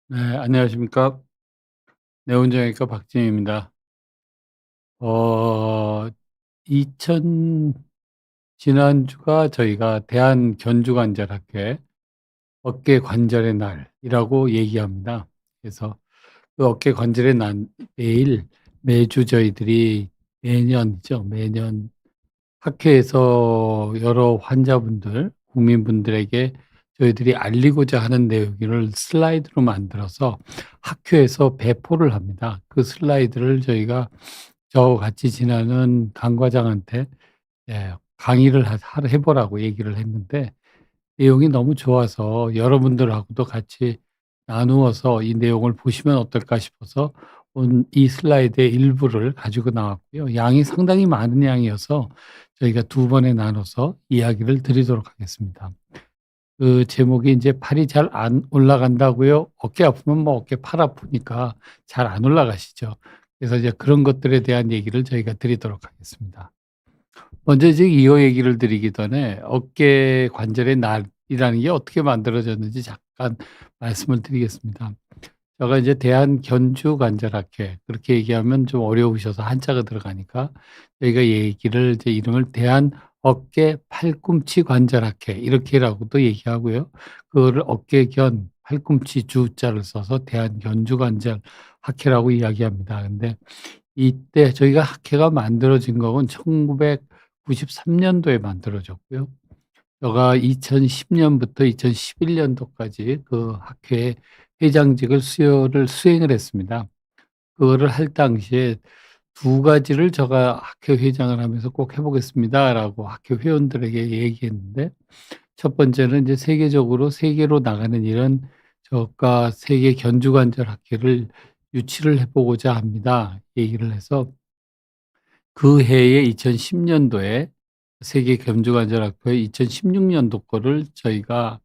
네, 안녕하십니까. 내원장외과 박진입니다. 어, 2000, 지난주가 저희가 대한견주관절학회 어깨관절의 날이라고 얘기합니다. 그래서 그 어깨관절의 날, 매주 저희들이 매년 학회에서 여러 환자분들, 국민분들에게 저희들이 알리고자 하는 내용을 슬라이드로 만들어서 학회에서 배포를 합니다. 그 슬라이드를 저희가 저하고 같이 지나는 강 과장한테 강의를 해 보라고 얘기를 했는데 내용이 너무 좋아서 여러분들하고도 같이 나누어서 이 내용을 보시면 어떨까 싶어서 이 슬라이드의 일부를 가지고 나왔고요. 양이 상당히 많은 양이어서 저희가 두 번에 나눠서 이야기를 드리도록 하겠습니다. 그 제목이 이제 "팔이 잘 안 올라간다고요?" 어깨 아프면 뭐 어깨 팔 아프니까 잘 안 올라가시죠. 그래서 이제 그런 것들에 대한 얘기를 저희가 드리도록 하겠습니다. 먼저 이제 이거 얘기를 드리기 전에 어깨 관절의 날이라는 게 어떻게 만들어졌는지 잠깐 말씀을 드리겠습니다. 제가 이제 대한견주관절학회 그렇게 얘기하면 좀 어려우셔서 한자가 들어가니까 저희가 얘기를 이제 이름을 대한어깨 팔꿈치 관절학회 이렇게라고도 얘기하고요. 그거를 어깨견 팔꿈치 주자를 써서 대한견주관절학회라고 이야기합니다. 근데 이때 저희가 학회가 만들어진 거는 1993 년도에 만들어졌고요. 제가 2010 년부터 2011 년도까지 그 학회의 회장직을 수행을 했습니다. 그거를 할 당시에 두 가지를 제가 "학회 회장을 하면서 꼭 해 보겠습니다."라고 학회 회원들에게 얘기했는데 첫 번째는 이제 세계로 나가는 일은 저가 세계 견주관절 학회를 유치를 해 보고자 합니다. 얘기를 해서 그 해에 2010 년도에 세계 견주관절학회 2016 년도 거를 저희가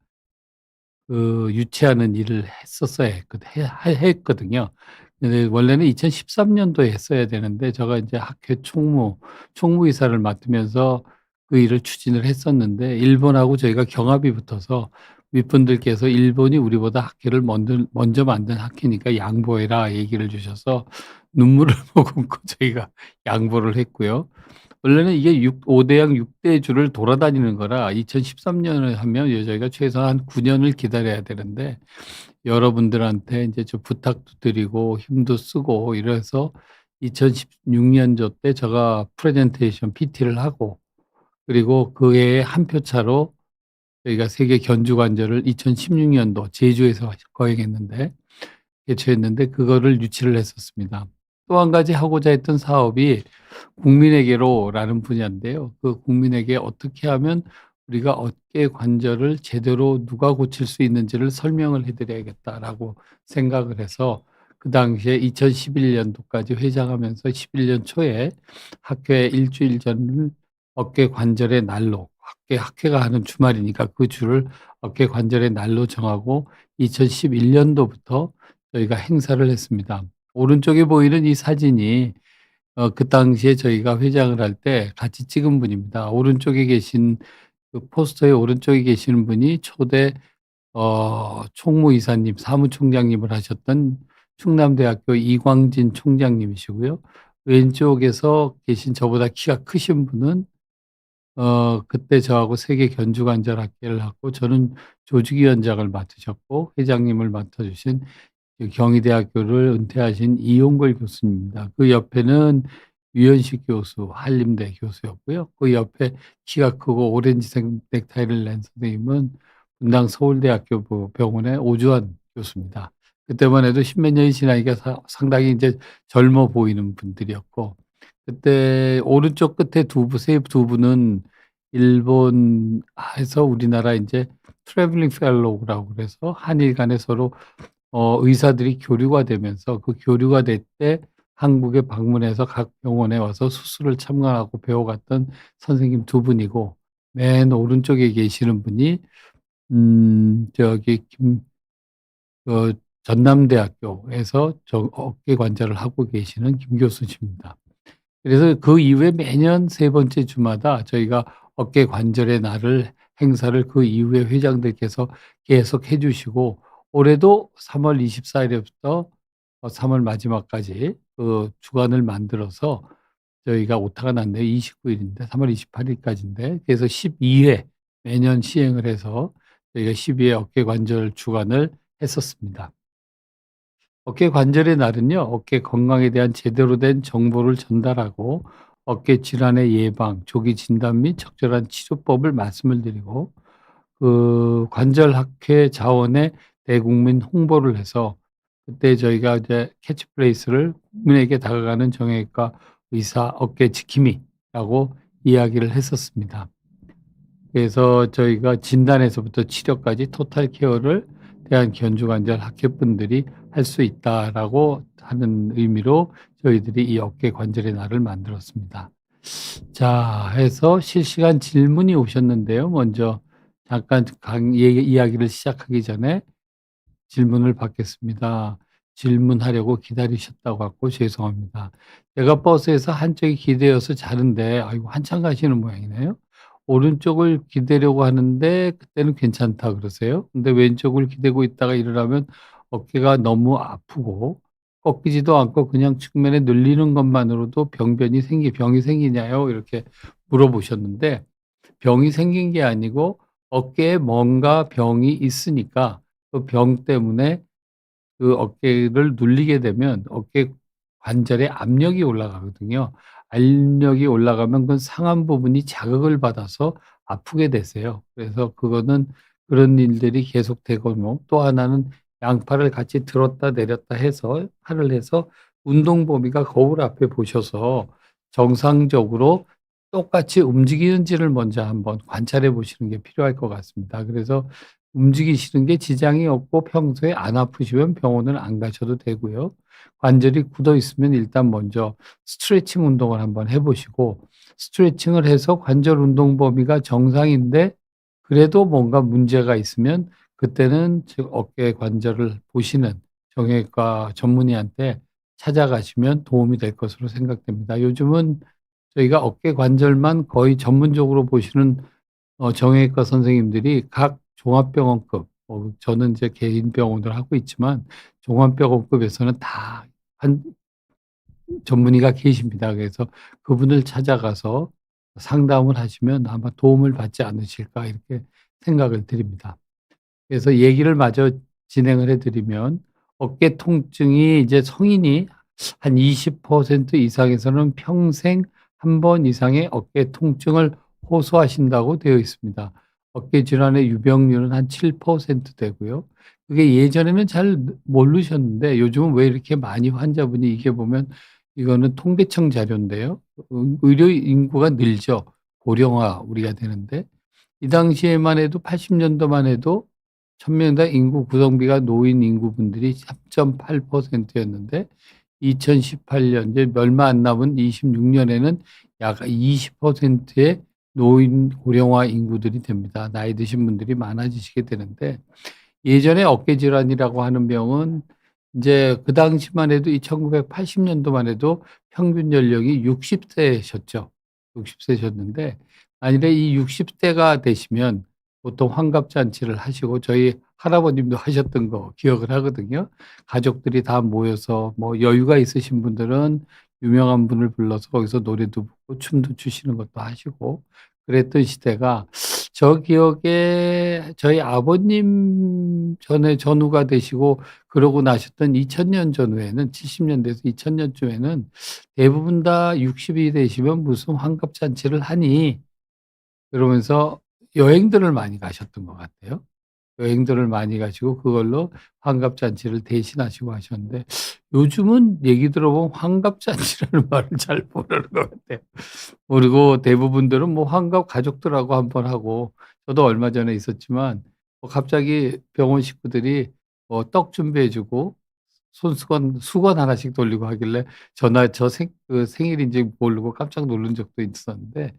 그 유치하는 일을 했거든요. 근데 원래는 2013 년도에 했어야 되는데 제가 인제 학회 총무이사를 맡으면서 그 일을 추진을 했었는데 일본하고 저희가 경합이 붙어서 윗분들께서 "일본이 우리보다 학회를 먼저 만든 학회니까 양보해라." 얘기를 주셔서 눈물을 머금고 저희가 양보를 했고요. 원래는 이게 5 대양 6 대주를 돌아다니는 거라 2013 년을 하면 저희가 최소 한 9 년을 기다려야 되는데 여러분들한테 인제 좀 부탁도 드리고 힘도 쓰고 이래서 2016 년도 때 제가 프레젠테이션 PT를 하고 그리고 그 해에 한 표 차로 저희가 세계 견주관절을 2016 년도 제주에서 거행했는데 개최했는데 그거를 유치를 했었습니다. 또 한 가지 하고자 했던 사업이 국민에게로라는 분야인데요. 그 국민에게 어떻게 하면 우리가 어깨 관절을 제대로 누가 고칠 수 있는지를 설명을 해 드려야겠다라고 생각을 해서 그 당시에 2011 년도까지 회장하면서 11년 초에 학회 일 주일 전을 어깨 관절의 날로 학회가 하는 주말이니까 그 주를 어깨 관절의 날로 정하고 2011 년도부터 저희가 행사를 했습니다. 오른쪽에 보이는 이 사진이 그 당시에 저희가 회장을 할 때 같이 찍은 분입니다. 오른쪽에 계신 그 포스터의 오른쪽에 계시는 분이 초대 총무이사님, 사무총장님을 하셨던 충남대학교 이광진 총장님이시고요. 왼쪽에서 계신 저보다 키가 크신 분은 그때 저하고 세계 견주관절학회를 하고 저는 조직위원장을 맡으셨고 회장님을 맡아 주신 그 경희대학교를 은퇴하신 이용걸 교수님입니다. 그 옆에는 유현식 교수, 한림대 교수였고요. 그 옆에 키가 크고 오렌지색 넥타이를 낸 선생님은 분당 서울대학교 병원의 오주환 교수입니다. 그때만 해도 십몇 년이 지나니까 상당히 이제 젊어 보이는 분들이었고 그때 오른쪽 끝에 두 분은 일본에서 우리나라 인제 트래블링 펠로우라고 그래서 한일 간에 서로 의사들이 교류가 되면서 그 교류가 될 때 한국에 방문해서 각 병원에 와서 수술을 참관하고 배워갔던 선생님 두 분이고 맨 오른쪽에 계시는 분이 저기 전남대학교에서 어깨 관절을 하고 계시는 김 교수십니다. 그래서 그 이후에 매년 세 번째 주마다 저희가 어깨 관절의 날을 행사를 그 이후에 회장들께서 계속 해 주시고 올해도 3월 24 일부터 3월 마지막까지 그 주간을 만들어서 저희가 오타가 났네요. 29 일인데 3월 28 일까지인데 그래서 12회 매년 시행을 해서 저희가 12회 어깨 관절 주간을 했었습니다. 어깨 관절의 날은요, 어깨 건강에 대한 제대로 된 정보를 전달하고 어깨 질환의 예방, 조기 진단 및 적절한 치료법을 말씀을 드리고 그 관절학회 자원의 대국민 홍보를 해서 그때 저희가 이제 캐치프레이스를 "국민에게 다가가는 정형외과 의사 어깨 지킴이"라고 이야기를 했었습니다. 그래서 저희가 진단에서부터 치료까지 토탈 케어를 대한견주관절 학회분들이 할 수 있다라고 하는 의미로 저희들이 이 어깨 관절의 날을 만들었습니다. 자, 해서 실시간 질문이 오셨는데요. 먼저 잠깐 이야기를 시작하기 전에 질문을 받겠습니다. 질문하려고 기다리셨다고 갖고 죄송합니다. 제가 버스에서 한쪽이 기대어서 자는데 아이고 한참 가시는 모양이네요. 오른쪽을 기대려고 하는데 그때는 괜찮다 그러세요. 근데 왼쪽을 기대고 있다가 일어나면 어깨가 너무 아프고 꺾이지도 않고 그냥 측면에 눌리는 것만으로도 병이 생기냐요? 이렇게 물어보셨는데 병이 생긴 게 아니고 어깨에 뭔가 병이 있으니까 그 병 때문에 그 어깨를 눌리게 되면 어깨 관절에 압력이 올라가거든요. 압력이 올라가면 그 상한 부분이 자극을 받아서 아프게 되세요. 그래서 그거는 그런 일들이 계속되고 뭐 또 하나는 양팔을 같이 들었다 내렸다 해서 팔을 해서 운동 범위가 거울 앞에 보셔서 정상적으로 똑같이 움직이는지를 먼저 한번 관찰해 보시는 게 필요할 것 같습니다. 그래서 움직이시는 게 지장이 없고 평소에 안 아프시면 병원을 안 가셔도 되고요. 관절이 굳어 있으면 일단 먼저 스트레칭 운동을 한번 해 보시고 스트레칭을 해서 관절 운동 범위가 정상인데 그래도 뭔가 문제가 있으면 그때는 즉 어깨 관절을 보시는 정형외과 전문의한테 찾아가시면 도움이 될 것으로 생각됩니다. 요즘은 저희가 어깨 관절만 거의 전문적으로 보시는 정형외과 선생님들이 각 종합병원급 저는 이제 개인 병원을 하고 있지만 종합병원급에서는 다 한 전문의가 계십니다. 그래서 그분을 찾아가서 상담을 하시면 아마 도움을 받지 않으실까 이렇게 생각을 드립니다. 그래서 얘기를 마저 진행을 해 드리면 어깨 통증이 이제 성인이 한 20% 이상에서는 평생 한 번 이상의 어깨 통증을 호소하신다고 되어 있습니다. 어깨 질환의 유병률은 한 7% 되고요. 그게 예전에는 잘 모르셨는데 요즘은 왜 이렇게 많이 환자분이 이게 보면 이거는 통계청 자료인데요. 의료 인구가 늘죠. 고령화 우리가 되는데 이 당시에만 해도 80 년도만 해도 1000명당 인구 구성비가 노인 인구분들이 3.8% 였는데 2018년 이제 얼마 안 남은 26 년에는 약 20%의 노인 고령화 인구들이 됩니다. 나이 드신 분들이 많아지시게 되는데 예전에 어깨 질환이라고 하는 병은 인제 그 당시만 해도 이 1980 년도만 해도 평균 연령이 60 세셨죠. 60 세셨는데 만일에 이 60 대가 되시면 보통 환갑잔치를 하시고 저희 할아버님도 하셨던 거 기억을 하거든요. 가족들이 다 모여서 뭐 여유가 있으신 분들은 유명한 분을 불러서 거기서 노래도 부르고 춤도 추시는 것도 하시고 그랬던 시대가 저 기억에 저희 아버님 전에 전후가 되시고 그러고 나셨던 2000년 전후에는 70 년대에서 2000 년쯤에는 대부분 다 60이 되시면 "무슨 환갑잔치를 하니?" 그러면서 여행들을 많이 가셨던 것 같아요. 여행들을 많이 가시고 그걸로 환갑잔치를 대신하시고 하셨는데 요즘은 얘기 들어보면 환갑잔치라는 말을 잘 모르는 것 같아요. 그리고 대부분들은 뭐 환갑 가족들하고 한번 하고 저도 얼마 전에 있었지만 갑자기 병원 식구들이 떡 준비해 주고 수건 하나씩 돌리고 하길래 전화 저 생일인지 모르고 깜짝 놀란 적도 있었는데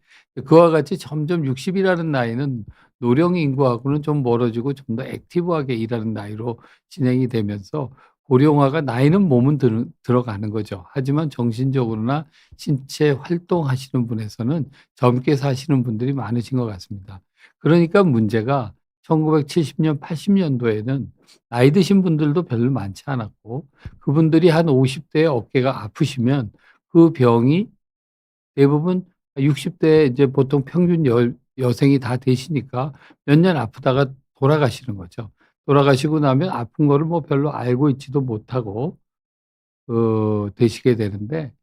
그와 같이 점점 60 이라는 나이는 노령 인구하고는 좀 멀어지고 좀 더 액티브하게 일하는 나이로 진행이 되면서 고령화가 나이는 몸은 들어가는 거죠. 하지만 정신적으로나 신체 활동하시는 분에서는 젊게 사시는 분들이 많으신 것 같습니다. 그러니까 문제가 1970년 80 년도에는 나이 드신 분들도 별로 많지 않았고 그분들이 한 50 대에 어깨가 아프시면 그 병이 대부분 60 대에 이제 보통 평균 여생이 다 되시니까 몇 년 아프다가 돌아가시는 거죠. 돌아가시고 나면 아픈 거를 뭐 별로 알고 있지도 못하고 되시게 되는데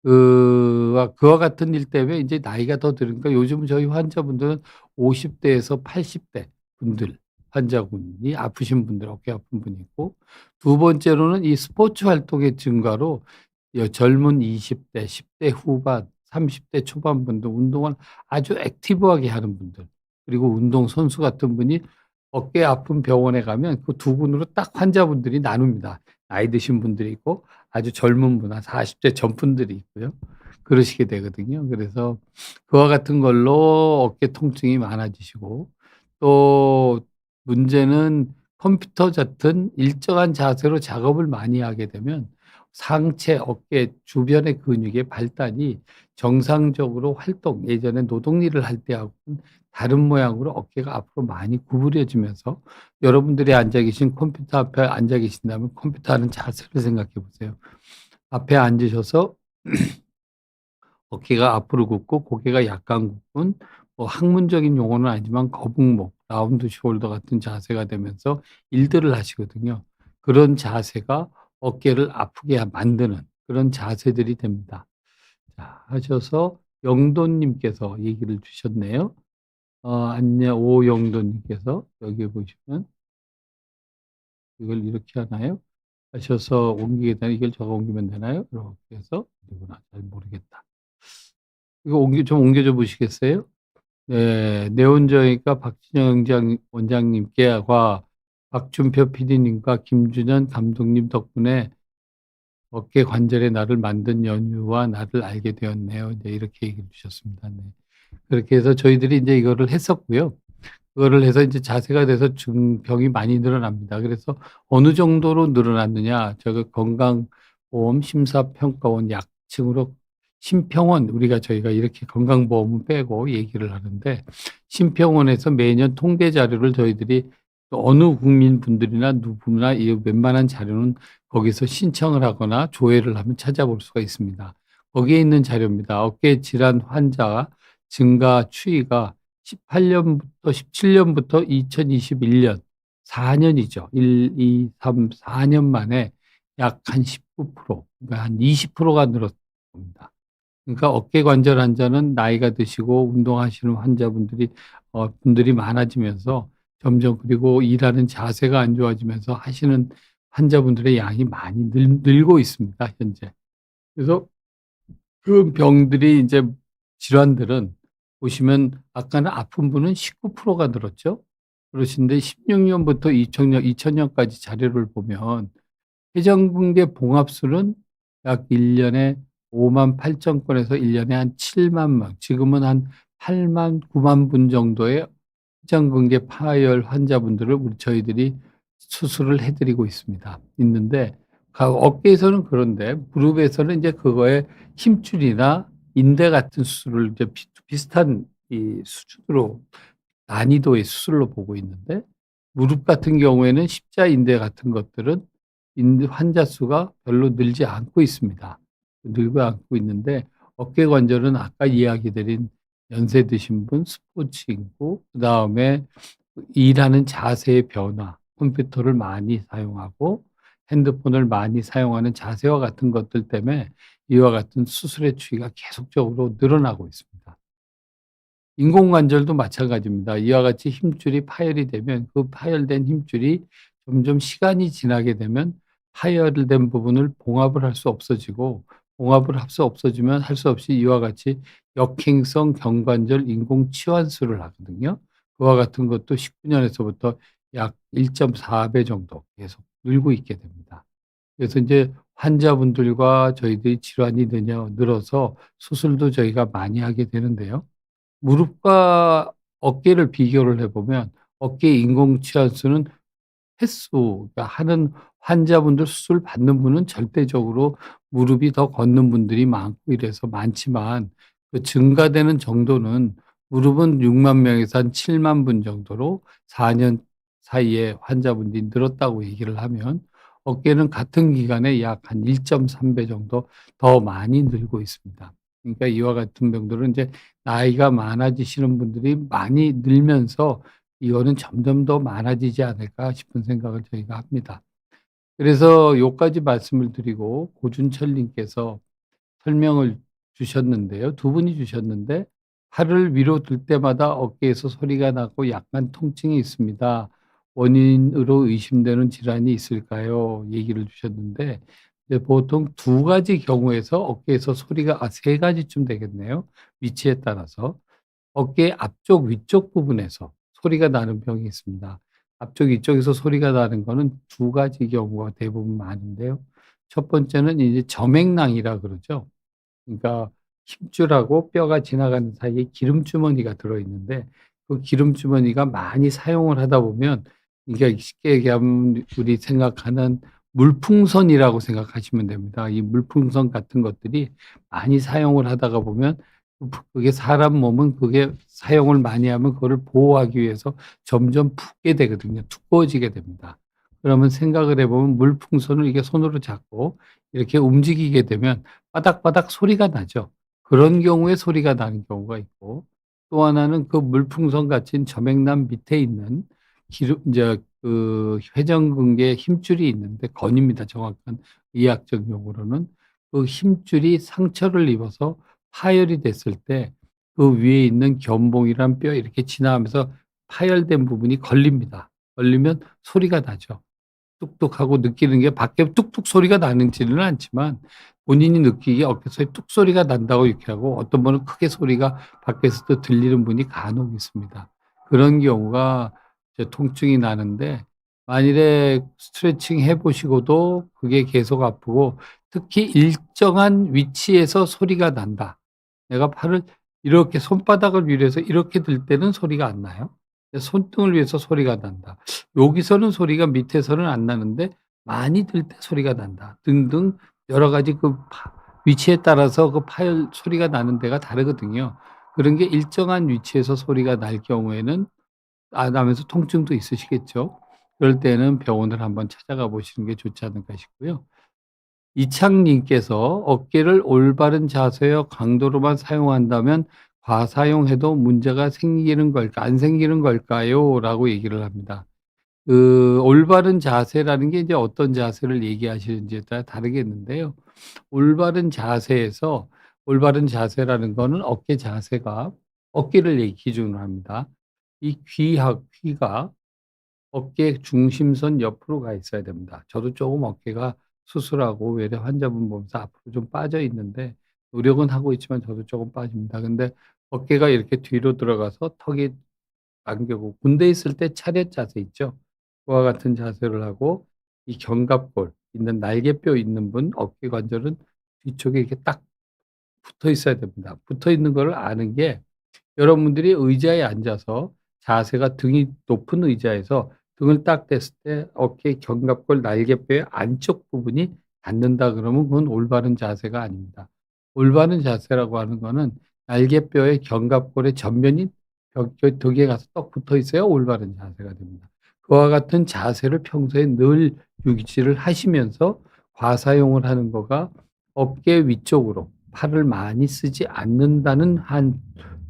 그와 같은 일 때문에 인제 나이가 더 들으니까 요즘은 저희 환자분들은 50 대에서 80대 분들 환자분이 아프신 분들 어깨 아픈 분이 있고 두 번째로는 이 스포츠 활동의 증가로 젊은 20 대, 10대 후반, 30대 초반 분들 운동을 아주 액티브하게 하는 분들 그리고 운동선수 같은 분이 어깨 아픈 병원에 가면 그 두 군으로 딱 환자분들이 나눕니다. 나이 드신 분들이 있고 아주 젊은 분 한 40대 전분들이 있고요. 그러시게 되거든요. 그래서 그와 같은 걸로 어깨 통증이 많아지시고 또 문제는 컴퓨터 같은 일정한 자세로 작업을 많이 하게 되면 상체, 어깨 주변의 근육의 발달이 정상적으로 활동 예전에 노동 일을 할 때하고는 다른 모양으로 어깨가 앞으로 많이 구부려지면서 여러분들이 앉아 계신 컴퓨터 앞에 앉아 계신다면 컴퓨터 하는 자세를 생각해 보세요. 앞에 앉으셔서 어깨가 앞으로 굽고 고개가 약간 굽은 뭐 학문적인 용어는 아니지만 거북목, 라운드 숄더 같은 자세가 되면서 일들을 하시거든요. 그런 자세가 어깨를 아프게 만드는 그런 자세들이 됩니다. 자 하셔서 영돈 님께서 얘기를 주셨네요. 안녕 오영돈 님께서 여기 보시면 이걸 이렇게 하나요? 하셔서 옮기게 되나 이걸 제가 옮기면 되나요? 이렇게 해서 되구나. 잘 모르겠다. 이거 옮겨줘 보시겠어요? 네. 네온저니까 박진영 원장님께와 박준표 PD님과 김준현 감독님 덕분에 어깨 관절의 나를 만든 연유와 나를 알게 되었네요. 이제 이렇게 얘기해 주셨습니다. 네. 그렇게 해서 저희들이 인제 이거를 했었고요. 그거를 해서 인제 자세가 돼서 병이 많이 늘어납니다. 그래서 어느 정도로 늘어났느냐 제가 건강보험 심사평가원 약칭으로 심평원 저희가 이렇게 건강보험은 빼고 얘기를 하는데 심평원에서 매년 통계 자료를 저희들이 어느 국민분들이나 누구나 이 웬만한 자료는 거기서 신청을 하거나 조회를 하면 찾아볼 수가 있습니다. 거기에 있는 자료입니다. 어깨 질환 환자 증가 추이가 18 년부터 17 년부터 2021년 4 년이죠. 1, 2, 3, 4년 만에 약 한 19% 그러니까 한 20%가 늘었습니다. 그러니까 어깨 관절 환자는 나이가 드시고 운동하시는 환자분들이 분들이 많아지면서 점점 그리고 일하는 자세가 안 좋아지면서 하시는 환자분들의 양이 많이 늘고 있습니다, 현재. 그래서 그 병들이 인제 질환들은 보시면 아까는 아픈 분은 19%가 늘었죠. 그러신데 16 년부터 2000 년까지 자료를 보면 회전근개 봉합술은 약 1 년에 58,000 건에서 1 년에 한 70,000 명 지금은 한 80,000 90,000 분 정도의 회전근개 파열 환자분들을 저희들이 수술을 해 드리고 있는데 어깨에서는 그런데 무릎에서는 인제 그거에 힘줄이나 인대 같은 수술을 이제 비슷한 이 수준으로 난이도의 수술로 보고 있는데 무릎 같은 경우에는 십자인대 같은 것들은 환자 수가 별로 늘지 않고 있습니다. 늘고 않고 있는데 어깨 관절은 아까 이야기 드린 연세 드신 분, 스포츠 인구, 그다음에 일하는 자세의 변화, 컴퓨터를 많이 사용하고 핸드폰을 많이 사용하는 자세와 같은 것들 때문에 이와 같은 수술의 추이가 계속적으로 늘어나고 있습니다. 인공관절도 마찬가지입니다. 이와 같이 힘줄이 파열이 되면 그 파열된 힘줄이 점점 시간이 지나게 되면 파열된 부분을 봉합을 할 수 없어지고 봉합을 할 수 없어지면 할 수 없이 이와 같이 역행성 경관절 인공 치환술을 하거든요. 그와 같은 것도 19 년에서부터 약 1.4배 정도 계속 늘고 있게 됩니다. 그래서 인제 환자분들과 저희들이 질환이 늘어서 수술도 저희가 많이 하게 되는데요. 무릎과 어깨를 비교를 해 보면 어깨 인공 치환수는 횟수 그러니까 하는 환자분들 수술 받는 분은 절대적으로 무릎이 더 걷는 분들이 많고 이래서 많지만 그 증가되는 정도는 무릎은 6만 명에서 한 7만 분 정도로 4년 사이에 환자분들이 늘었다고 얘기를 하면, 어깨는 같은 기간에 약 한 1.3배 정도 더 많이 늘고 있습니다. 그러니까 이와 같은 병들은 이제 나이가 많아지시는 분들이 많이 늘면서 '이거는 점점 더 많아지지 않을까.' 싶은 생각을 저희가 합니다. 그래서 요까지 말씀을 드리고, 고준철 님께서 설명을 주셨는데요. 두 분이 주셨는데, 팔을 위로 들 때마다 어깨에서 소리가 나고 약간 통증이 있습니다. 원인으로 의심되는 질환이 있을까요? 얘기를 주셨는데, 이제 보통 두 가지 경우에서 어깨에서 소리가, 세 가지쯤 되겠네요, 위치에 따라서. 어깨 앞쪽 위쪽 부분에서 소리가 나는 병이 있습니다. 앞쪽 위쪽에서 소리가 나는 거는 두 가지 경우가 대부분 많은데요. 첫 번째는 이제 점액낭이라 그러죠. 그러니까 힘줄하고 뼈가 지나가는 사이에 기름주머니가 들어 있는데, 그 기름주머니가 많이 사용을 하다 보면, 이게 쉽게 얘기하면 우리 생각하는 물풍선이라고 생각하시면 됩니다. 이 물풍선 같은 것들이 많이 사용을 하다가 보면, 그게 사람 몸은 그게 사용을 많이 하면 그거를 보호하기 위해서 점점 붓게 되거든요. 두꺼워지게 됩니다. 그러면 생각을 해 보면, 물풍선을 이게 손으로 잡고 이렇게 움직이게 되면 바닥바닥 소리가 나죠. 그런 경우에 소리가 나는 경우가 있고, 또 하나는 그 물풍선 같은 점액남 밑에 있는 기름, 이제 그 회전근개 힘줄이 있는데, 건입니다, 정확한 의학적 용어로는. 그 힘줄이 상처를 입어서 파열이 됐을 때 그 위에 있는 견봉이란 뼈 이렇게 지나가면서 파열된 부분이 걸립니다. 걸리면 소리가 나죠. 뚝뚝하고 느끼는 게 밖에 뚝뚝 소리가 나는지는 않지만, 본인이 느끼기에 어깨에서 뚝 소리가 난다고 이렇게 하고, 어떤 분은 크게 소리가 밖에서도 들리는 분이 간혹 있습니다. 그런 경우가 이제 통증이 나는데, 만일에 스트레칭 해 보시고도 그게 계속 아프고, 특히 일정한 위치에서 소리가 난다. 내가 팔을 이렇게 손바닥을 위로해서 이렇게 들 때는 소리가 안 나요. 손등을 위해서 소리가 난다. 여기서는 소리가 밑에서는 안 나는데 많이 들 때 소리가 난다, 등등 여러 가지 위치에 따라서 그 파열 소리가 나는 데가 다르거든요. 그런 게 일정한 위치에서 소리가 날 경우에는, 나면서 통증도 있으시겠죠. 그럴 때는 병원을 한번 찾아가 보시는 게 좋지 않을까 싶고요. 이창 님께서 "어깨를 올바른 자세와 강도로만 사용한다면 과사용해도 문제가 생기는 걸까, 안 생기는 걸까요?" 라고 얘기를 합니다. 그 올바른 자세라는 게 이제 어떤 자세를 얘기하시는지에 따라 다르겠는데요. 올바른 자세에서, 올바른 자세라는 거는 어깨 자세가, 어깨를 기준으로 합니다. 이 귀가 어깨 중심선 옆으로 가 있어야 됩니다. 저도 조금 어깨가 수술하고 외래 환자분 보면서 앞으로 좀 빠져 있는데, 노력은 하고 있지만 저도 조금 빠집니다. 근데 어깨가 이렇게 뒤로 들어가서 턱이 안겨고, 군대에 있을 때 차렷 자세 있죠. 그와 같은 자세를 하고, 이 견갑골 있는 날개뼈 있는 분 어깨 관절은 뒤쪽에 이렇게 딱 붙어 있어야 됩니다. 붙어 있는 거를 아는 게, 여러분들이 의자에 앉아서 자세가 등이 높은 의자에서 등을 딱 댔을 때 어깨 견갑골 날개뼈의 안쪽 부분이 닿는다 그러면 그건 올바른 자세가 아닙니다. 올바른 자세라고 하는 거는 날개뼈의 견갑골의 전면이 벽에 가서 떡 붙어 있어야 올바른 자세가 됩니다. 그와 같은 자세를 평소에 늘 유지를 하시면서 과사용을 하는 거가, 어깨 위쪽으로 팔을 많이 쓰지 않는다는 한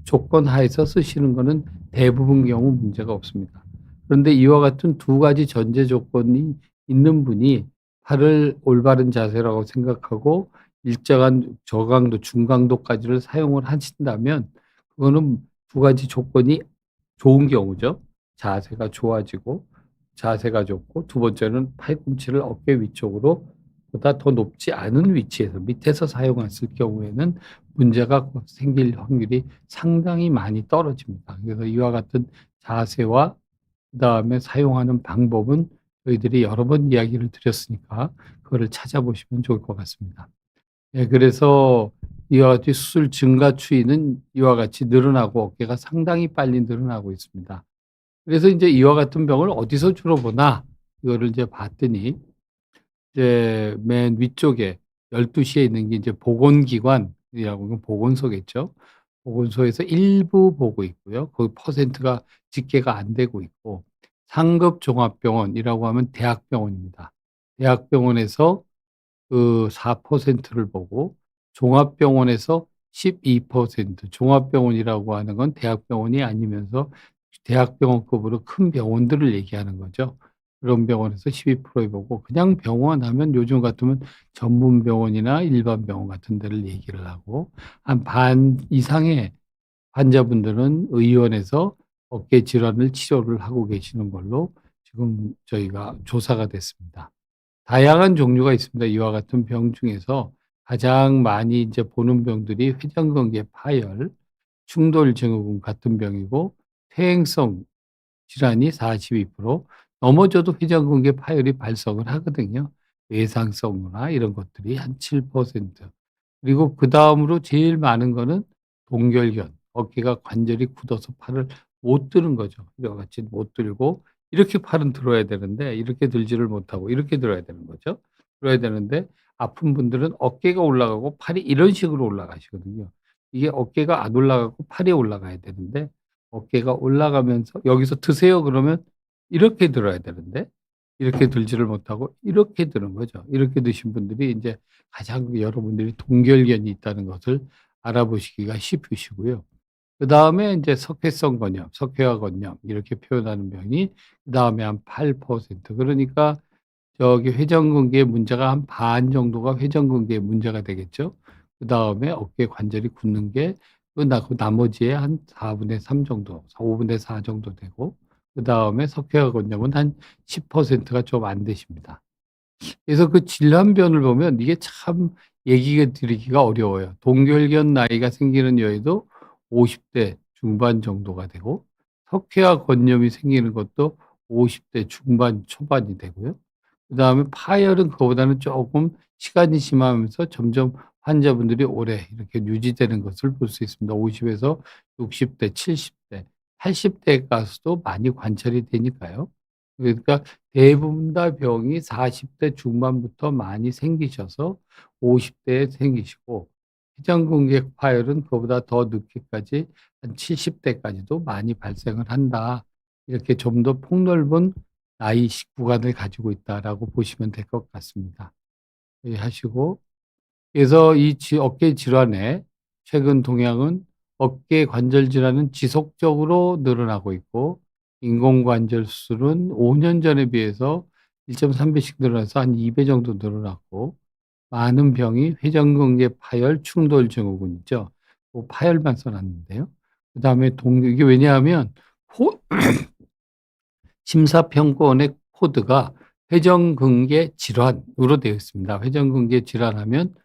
조건 하에서 쓰시는 거는 대부분 경우 문제가 없습니다. 그런데 이와 같은 두 가지 전제 조건이 있는 분이 팔을 올바른 자세라고 생각하고 일정한 저강도, 중강도까지를 사용을 하신다면, 그거는 두 가지 조건이 좋은 경우죠. 자세가 좋아지고, 자세가 좋고, 두 번째는 팔꿈치를 어깨 위쪽으로 보다 더 높지 않은 위치에서 밑에서 사용했을 경우에는 문제가 생길 확률이 상당히 많이 떨어집니다. 그래서 이와 같은 자세와 그다음에 사용하는 방법은 저희들이 여러 번 이야기를 드렸으니까 그거를 찾아보시면 좋을 것 같습니다. 예, 그래서 이와 같이 수술 증가 추이는 이와 같이 늘어나고 어깨가 상당히 빨리 늘어나고 있습니다. 그래서 인제 이와 같은 병을 어디서 주로 보나, 이거를 이제 봤더니, 이제 맨 위쪽에 12 시에 있는 게 이제 보건기관이라고, 보건소겠죠. 보건소에서 일부 보고 있고요. 거기 퍼센트가 집계가 안 되고 있고, 상급 종합병원이라고 하면 대학병원입니다. 대학병원에서 그 4%를 보고, 종합병원에서 12%, 종합병원이라고 하는 건 대학병원이 아니면서 대학병원급으로 큰 병원들을 얘기하는 거죠. 그런 병원에서 12%에 보고, 그냥 병원 하면 요즘 같으면 전문 병원이나 일반 병원 같은 데를 얘기를 하고, 한 반 이상의 환자분들은 의원에서 어깨 질환을 치료를 하고 계시는 걸로 지금 저희가 조사가 됐습니다. 다양한 종류가 있습니다. 이와 같은 병 중에서 가장 많이 이제 보는 병들이 회전근개 파열, 충돌증후군 같은 병이고, 퇴행성 질환이 42%, 넘어져도 회전근개 파열이 발성을 하거든요. 외상성이나 이런 것들이 한 7%. 그리고 그다음으로 제일 많은 거는 동결견, 어깨가 관절이 굳어서 팔을 못 드는 거죠. 이와 같이 못 들고 이렇게 팔은 들어야 되는데 이렇게 들지를 못하고 이렇게 들어야 되는 거죠. 들어야 되는데 아픈 분들은 어깨가 올라가고 팔이 이런 식으로 올라가시거든요. 이게 어깨가 안 올라가고 팔이 올라가야 되는데, 어깨가 올라가면서 여기서 드세요 그러면 이렇게 들어야 되는데 이렇게 들지를 못하고 이렇게 드는 거죠. 이렇게 드신 분들이 인제 가장 여러분들이 동결견이 있다는 것을 알아보시기가 쉽으시고요. 그다음에 인제 석회성 건염, 석회화 건염 이렇게 표현하는 병이 그다음에 한 8%, 그러니까 저기 회전근개의 문제가 한 반 정도가 회전근개의 문제가 되겠죠. 그다음에 어깨 관절이 굳는 게 끝나고 나머지의 한 4분의 3 정도, 5분의 4 정도 되고, 그다음에 석회화 건염은 한 10%가 좀 안 되십니다. 그래서 그 질환변을 보면 이게 참 얘기 드리기가 어려워요. 동결견 나이가 생기는 여에도 50대 중반 정도가 되고, 석회화 건염이 생기는 것도 50대 중반 초반이 되고요. 그다음에 파열은 그거보다는 조금 시간이 지나면서 점점 환자분들이 오래 이렇게 유지되는 것을 볼 수 있습니다. 50 에서 60대 70 대, 80 대에 가서도 많이 관찰이 되니까요. 그러니까 대부분 다 병이 40대 중반부터 많이 생기셔서 50 대에 생기시고, 휘장근개 파열은 그보다 더 늦게까지 한 70 대까지도 많이 발생을 한다. 이렇게 좀 더 폭넓은 나이 구간을 가지고 있다라고 보시면 될 것 같습니다. 예 하시고, 그래서 이 어깨 질환의 최근 동향은, 어깨 관절 질환은 지속적으로 늘어나고 있고, 인공관절 수술은 5년 전에 비해서 1.3 배씩 늘어나서 한 2배 정도 늘어났고, 많은 병이 회전근개 파열 충돌 증후군 있죠. 그 파열만 써 놨는데요. 그다음에 이게 왜냐하면 호 심사평가원의 코드가 회전근개 질환으로 되어 있습니다. 회전근개 질환하면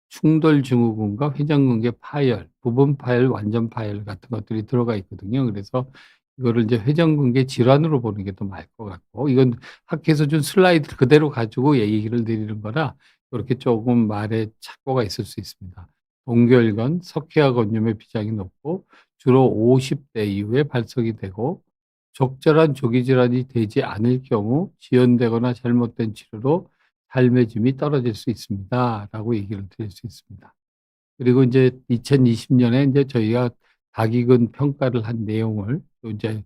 충돌증후군과 회전근개 파열, 부분 파열, 완전 파열 같은 것들이 들어가 있거든요. 그래서 이거를 이제 회전근개 질환으로 보는 게 더 나을 것 같고, 이건 학회에서 준 슬라이드 그대로 가지고 얘기를 드리는 거라 이렇게 조금 말에 착오가 있을 수 있습니다. 동결건, 석회화 건염의 비장이 높고 주로 50대 이후에 발성이 되고, 적절한 조기 질환이 되지 않을 경우 지연되거나 잘못된 치료로 삶의 질이 떨어질 수 있습니다."라고 얘기를 드릴 수 있습니다. 그리고 인제 2020 년에 인제 저희가 다기근 평가를 한 내용을 또 인제,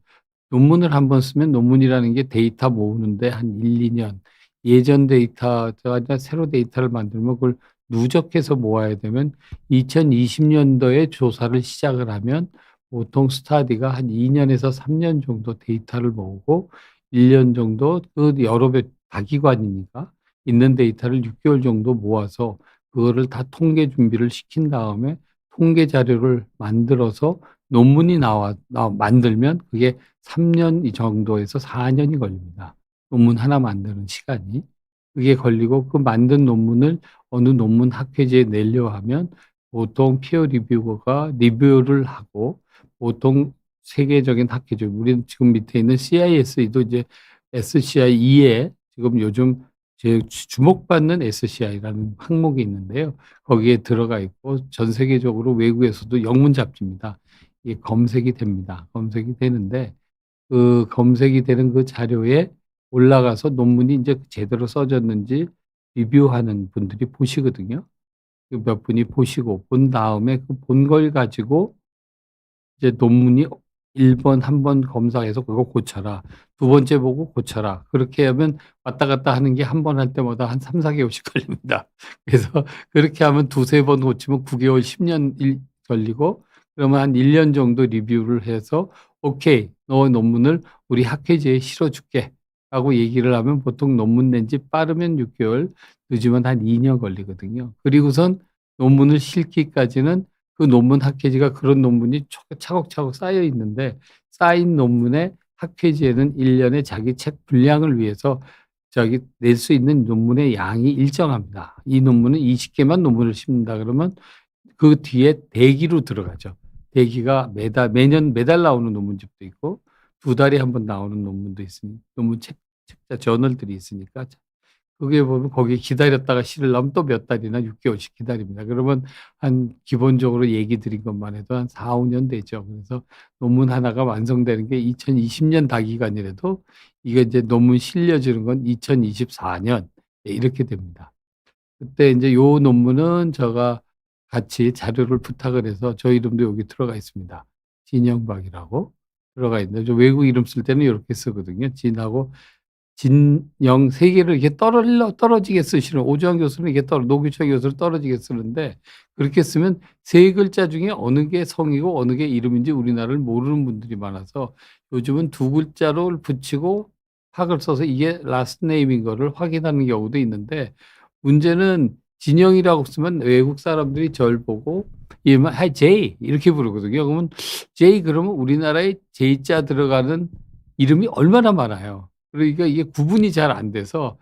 논문을 한번 쓰면 논문이라는 게 데이터 모으는데 한 1-2 년, 예전 데이터가 아니라 새로 데이터를 만들면 그걸 누적해서 모아야 되면 2020 년도에 조사를 시작을 하면 보통 스터디가 한 2 년에서 3년 정도 데이터를 모으고, 1년 정도 그 여러 다기관이니까 있는 데이터를 6 개월 정도 모아서 그거를 다 통계 준비를 시킨 다음에 통계 자료를 만들어서 논문이 만들면 그게 3년 이 정도에서 4 년이 걸립니다. 논문 하나 만드는 시간이. 그게 걸리고, 그 만든 논문을 어느 논문 학회지에 내려 하면 보통 피어 리뷰어가 리뷰를 하고, 보통 세계적인 학회죠. 우리는 지금 밑에 있는 CISE도 이제 SCI2에 지금 요즘 제일 주목받는 SCI라는 항목이 있는데요. 거기에 들어가 있고 전 세계적으로 외국에서도 영문 잡지입니다. 이게 검색이 됩니다. 검색이 되는데 그 검색이 되는 그 자료에 올라가서 논문이 인제 제대로 써졌는지 리뷰하는 분들이 보시거든요. 그 몇 분이 보시고 본 다음에 그 본 걸 가지고 이제 논문이 1번 한 번 검사해서 "그거 고쳐라." 두 번째 보고 "고쳐라." 그렇게 하면 왔다 갔다 하는 게 한 번 할 때마다 한 3-4 개월씩 걸립니다. 그래서 그렇게 하면 두세 번 고치면 9 개월 10년 일 걸리고, 그러면 한 1년 정도 리뷰를 해서 "오케이. 너 논문을 우리 학회지에 실어 줄게."라고 얘기를 하면 보통 논문 낸 지 빠르면 6 개월, 늦으면 한 2년 걸리거든요. 그리고선 논문을 실기까지는 그 논문 학회지가 그런 논문이 차곡차곡 쌓여 있는데, 쌓인 논문의 학회지에는 1 년에 자기 책 분량을 위해서 낼 수 있는 논문의 양이 일정합니다. 이 논문은 20 개만 논문을 씹는다 그러면 그 뒤에 대기로 들어가죠. 대기가 매달 나오는 논문집도 있고 두 달에 한 번 나오는 논문도 있으니 논문 책자 저널들이 있으니까 그게 보면 거기에 기다렸다가 실으려면 또 몇 달이나 6 개월씩 기다립니다. 그러면 한 기본적으로 얘기 드린 것만 해도 한 4-5년 되죠. 그래서 논문 하나가 완성되는 게 2020년 다기간이라도 이게 이제 논문 실려지는 건 2024년 이렇게 됩니다. 그때 인제 요 논문은 제가 같이 자료를 부탁을 해서 저 이름도 여기 들어가 있습니다. 진영박이라고 들어가 있는데, 저 외국 이름 쓸 때는 요렇게 쓰거든요. 진하고 진영 세 개를 이렇게 떨어지게 쓰시는, 오주환 교수는 이게 노규철 교수는 떨어지게 쓰는데, 그렇게 쓰면 세 글자 중에 어느 게 성이고 어느 게 이름인지 우리나라를 모르는 분들이 많아서 요즘은 두 글자를 붙이고 학을 써서 이게 라스트 네임인 거를 확인하는 경우도 있는데, 문제는 진영이라고 쓰면 외국 사람들이 절 보고 이름을 "Hi Jay." 이렇게 부르거든요. 그러면 Jay 그러면 우리나라에 J자 들어가는 이름이 얼마나 많아요. 그러니까 이게 구분이 잘 안 돼서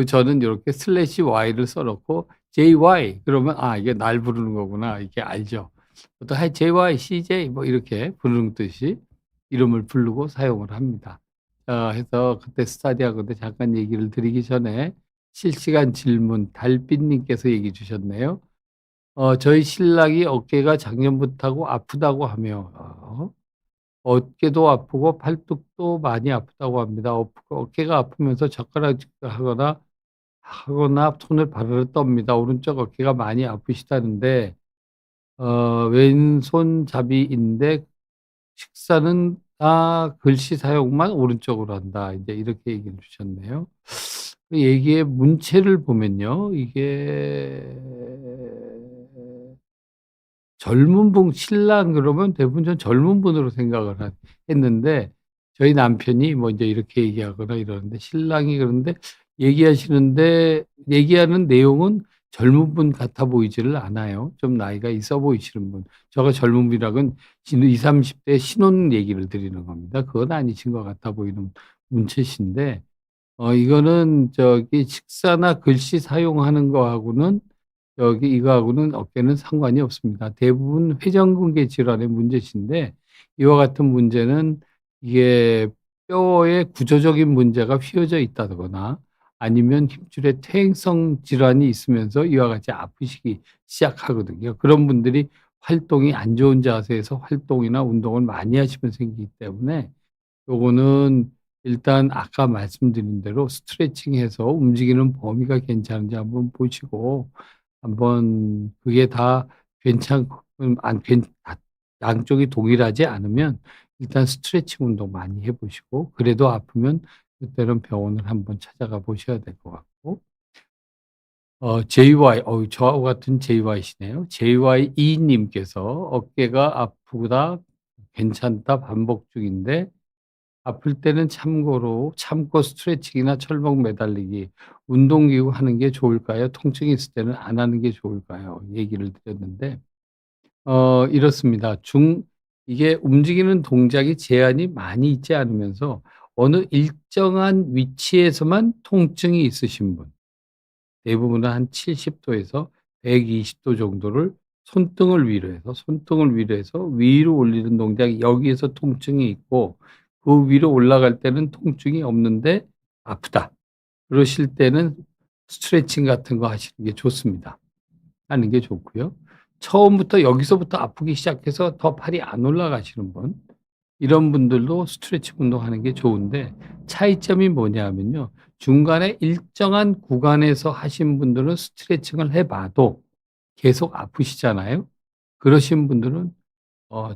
저는 요렇게 슬래시 y를 써 놓고 JY 그러면 '아 이게 날 부르는 거구나.' 이렇게 알죠. 보통 "Hi JY, CJ." 뭐 이렇게 부르는 듯이 이름을 부르고 사용을 합니다. 해서 그때 스터디하고도 잠깐 얘기를 드리기 전에 실시간 질문 달빛 님께서 얘기해 주셨네요. 저희 신랑이 어깨가 작년부터 아프다고 하며 어깨도 아프고 팔뚝도 많이 아프다고 합니다. 어깨가 아프면서 젓가락질을 하거나 손을 바르르 떱니다. 오른쪽 어깨가 많이 아프시다는데 왼손잡이인데 식사는 글씨 사용만 오른쪽으로 한다. 인제 이렇게 얘기를 주셨네요. 그 얘기의 문체를 보면요. 이게 젊은 분 신랑 그러면 대부분 전 젊은 분으로 생각을 했는데, 저희 남편이 뭐 인제 이렇게 얘기하거나 이러는데, 신랑이 그런데 얘기하는 내용은 젊은 분 같아 보이지를 않아요. 좀 나이가 있어 보이시는 분. 제가 젊은 분이라곤 20-30대 신혼 얘기를 드리는 겁니다. 그건 아니신 것 같아 보이는 문체신데, 이거는 식사나 글씨 사용하는 거하고는 이거하고는 어깨는 상관이 없습니다. 대부분 회전근개 질환의 문제신데, 이와 같은 문제는 이게 뼈의 구조적인 문제가 휘어져 있다거나 아니면 힘줄의 퇴행성 질환이 있으면서 이와 같이 아프시기 시작하거든요. 그런 분들이 활동이 안 좋은 자세에서 활동이나 운동을 많이 하시면 생기기 때문에, 요거는 일단 아까 말씀드린 대로 스트레칭해서 움직이는 범위가 괜찮은지 한번 보시고, 한번 그게 다 괜찮고 안 괜 양쪽이 동일하지 않으면 일단 스트레칭 운동 많이 해 보시고, 그래도 아프면 그때는 병원을 한번 찾아가 보셔야 될 것 같고, JY 저하고 같은 JY시네요. JYE 님께서 "어깨가 아프다. 괜찮다. 반복 중인데 아플 때는 참고 스트레칭이나 철봉 매달리기, 운동기구 하는 게 좋을까요? 통증이 있을 때는 안 하는 게 좋을까요?" 얘기를 드렸는데, 이렇습니다. 이게 움직이는 동작이 제한이 많이 있지 않으면서 어느 일정한 위치에서만 통증이 있으신 분, 대부분은 한 70 도에서 120도 정도를 손등을 위로 해서 위로 올리는 동작이, 여기에서 통증이 있고 그 위로 올라갈 때는 통증이 없는데 아프다. 그러실 때는 스트레칭 같은 거 하시는 게 좋습니다. 하는 게 좋고요. 처음부터 여기서부터 아프기 시작해서 더 팔이 안 올라가시는 분, 이런 분들도 스트레칭 운동하는 게 좋은데, 차이점이 뭐냐 하면요. 중간에 일정한 구간에서 하신 분들은 스트레칭을 해 봐도 계속 아프시잖아요. 그러신 분들은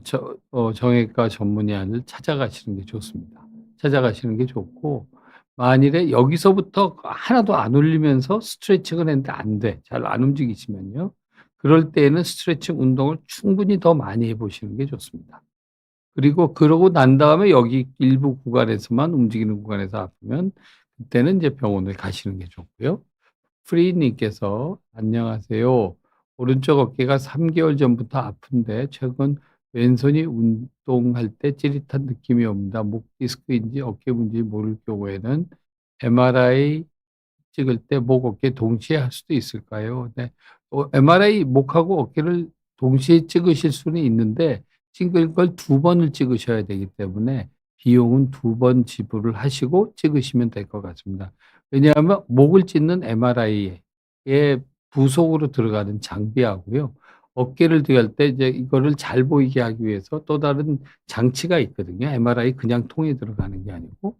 정형외과 전문의를 찾아가시는 게 좋습니다. 찾아가시는 게 좋고, 만일에 여기서부터 하나도 안 울리면서 스트레칭을 했는데 안 돼. 잘 안 움직이시면요. 그럴 때에는 스트레칭 운동을 충분히 더 많이 해 보시는 게 좋습니다. 그리고 그러고 난 다음에 여기 일부 구간에서만 움직이는 구간에서 아프면 그때는 이제 병원을 가시는 게 좋고요. 프리 님께서 "안녕하세요. 오른쪽 어깨가 3 개월 전부터 아픈데 최근 왼손이 운동할 때 찌릿한 느낌이 옵니다. 목 디스크인지 어깨 문제인지 모를 경우에는 MRI 찍을 때 목, 어깨 동시에 할 수도 있을까요?" 네. MRI 목하고 어깨를 동시에 찍으실 수는 있는데 찍을 걸 2번을 찍으셔야 되기 때문에 비용은 2번 지불을 하시고 찍으시면 될 것 같습니다. 왜냐하면 목을 찍는 MRI에 부속으로 들어가는 장비하고요. 어깨를 들어갈 때 이제 이거를 잘 보이게 하기 위해서 또 다른 장치가 있거든요. MRI 그냥 통에 들어가는 게 아니고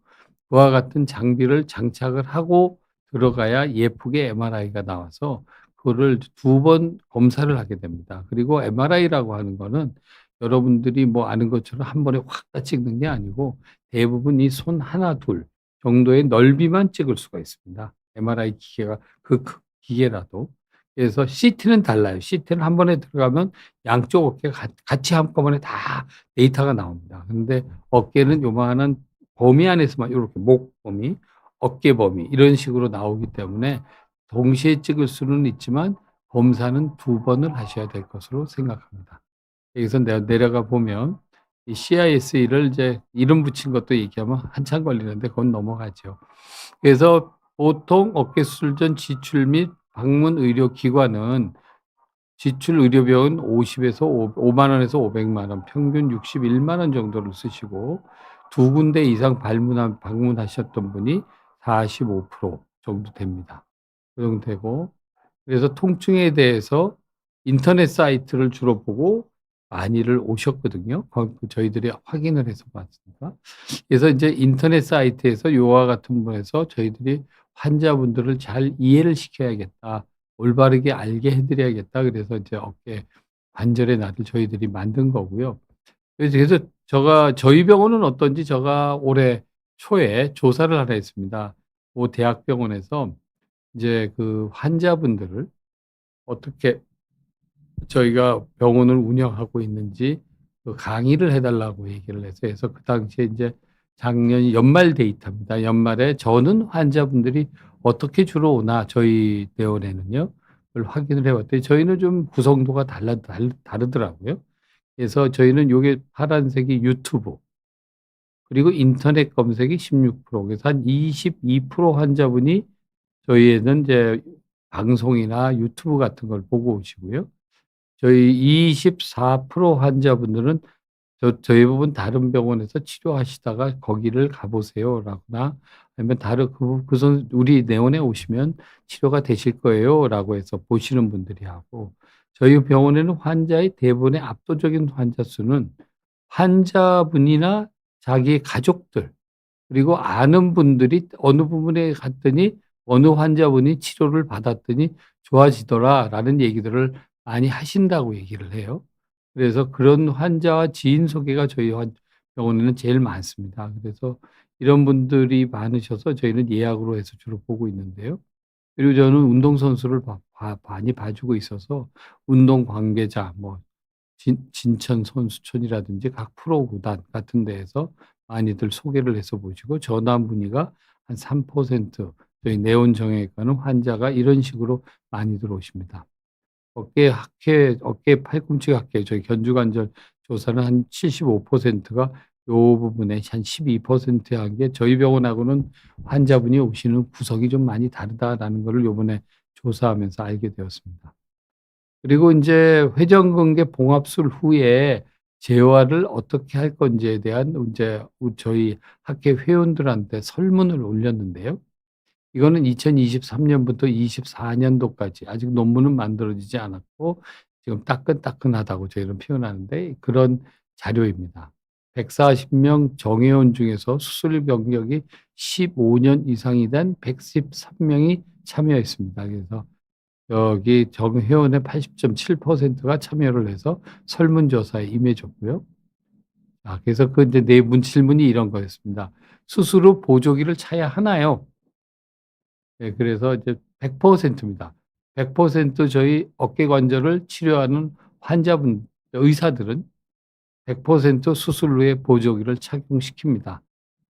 그와 같은 장비를 장착을 하고 들어가야 예쁘게 MRI가 나와서 그거를 2번 검사를 하게 됩니다. 그리고 MRI라고 하는 거는 여러분들이 뭐 아는 것처럼 한 번에 확 다 찍는 게 아니고 대부분 이 손 하나 둘 정도의 넓이만 찍을 수가 있습니다. MRI 기계가 기계라도. 그래서 CT는 달라요. CT는 한 번에 들어가면 양쪽 어깨가 같이 한꺼번에 다 데이터가 나옵니다. 근데 어깨는 요만한 범위 안에서만 요렇게 목 범위, 어깨 범위 이런 식으로 나오기 때문에 동시에 찍을 수는 있지만 검사는 2번을 하셔야 될 것으로 생각합니다. 여기서 내려가 보면 이 CIS를 이제 이름 붙인 것도 얘기하면 한참 걸리는데 그건 넘어가죠. 그래서 보통 어깨 수술 전 지출 및 방문 의료 기관은 지출 의료비용은 50에서 5만 원에서 500만 원, 평균 61만 원 정도를 쓰시고 2군데 이상 방문하셨던 분이 45% 정도 됩니다. 그 정도 되고 그래서 통증에 대해서 인터넷 사이트를 주로 보고 많이들 오셨거든요. 저희들이 확인을 해서 봤으니까. 그래서 이제 인터넷 사이트에서 요와 같은 분에서 저희들이 환자분들을 잘 이해를 시켜야겠다. 올바르게 알게 해 드려야겠다. 그래서 이제 어깨 관절의 날을 저희들이 만든 거고요. 그래서 저희 병원은 어떤지 제가 올해 초에 조사를 하나 했습니다. 모 대학병원에서 이제 그 환자분들을 어떻게 저희가 병원을 운영하고 있는지 그 강의를 해 달라고 얘기를 해서 그 당시에 인제 작년 연말 데이터입니다. 연말에 저는 환자분들이 어떻게 주로 오나 저희 병원에는요. 그걸 확인을 해 봤더니 저희는 좀 구성도가 다르더라고요. 그래서 저희는 요게 파란색이 유튜브 그리고 인터넷 검색이 16% 그래서 한 22% 환자분이 저희에는 이제 방송이나 유튜브 같은 걸 보고 오시고요. 저희 24% 환자분들은 저희 부분 다른 병원에서 치료하시다가 "거기를 가 보세요."라거나 아니면 "다른 우리 내원에 오시면 치료가 되실 거예요."라고 해서 보시는 분들이 하고 저희 병원에는 환자의 대부분의 압도적인 환자 수는 환자분이나 자기의 가족들 그리고 아는 분들이 어느 부분에 갔더니 어느 환자분이 치료를 받았더니 "좋아지더라."라는 얘기들을 많이 하신다고 얘기를 해요. 그래서 그런 환자와 지인 소개가 저희 병원에는 제일 많습니다. 그래서 이런 분들이 많으셔서 저희는 예약으로 해서 주로 보고 있는데요. 그리고 저는 운동선수를 많이 봐주고 있어서 운동 관계자 뭐 진천 선수촌이라든지 각 프로 구단 같은 데에서 많이들 소개를 해서 보시고 전화 문의가 한 3% 저희 네온 정형외과는 환자가 이런 식으로 많이들 오십니다. 어깨 팔꿈치 학회 저희 견주관절 조사는 한 75%가 요 부분에 한 12% 한 게 저희 병원하고는 환자분이 오시는 구석이 좀 많이 다르다라는 거를 요번에 조사하면서 알게 되었습니다. 그리고 인제 회전근개 봉합술 후에 재활을 어떻게 할 건지에 대한 인제 저희 학회 회원들한테 설문을 올렸는데요. 이거는 2023 년부터 24 년도까지 아직 논문은 만들어지지 않았고 지금 따끈따끈하다고 저희는 표현하는데 그런 자료입니다. 140명 정회원 중에서 수술 경력이 15년 이상이 된 113 명이 참여했습니다. 그래서 저기 정회원의 80.7%가 참여를 해서 설문조사에 임해 줬고요. 그래서 그 이제 네 문 질문이 이런 거였습니다. "스스로 보조기를 차야 하나요?" 그래서 이제 100% 입니다. 100% 저희 어깨 관절을 치료하는 환자분 의사들은 100% 수술 후에 보조기를 착용시킵니다.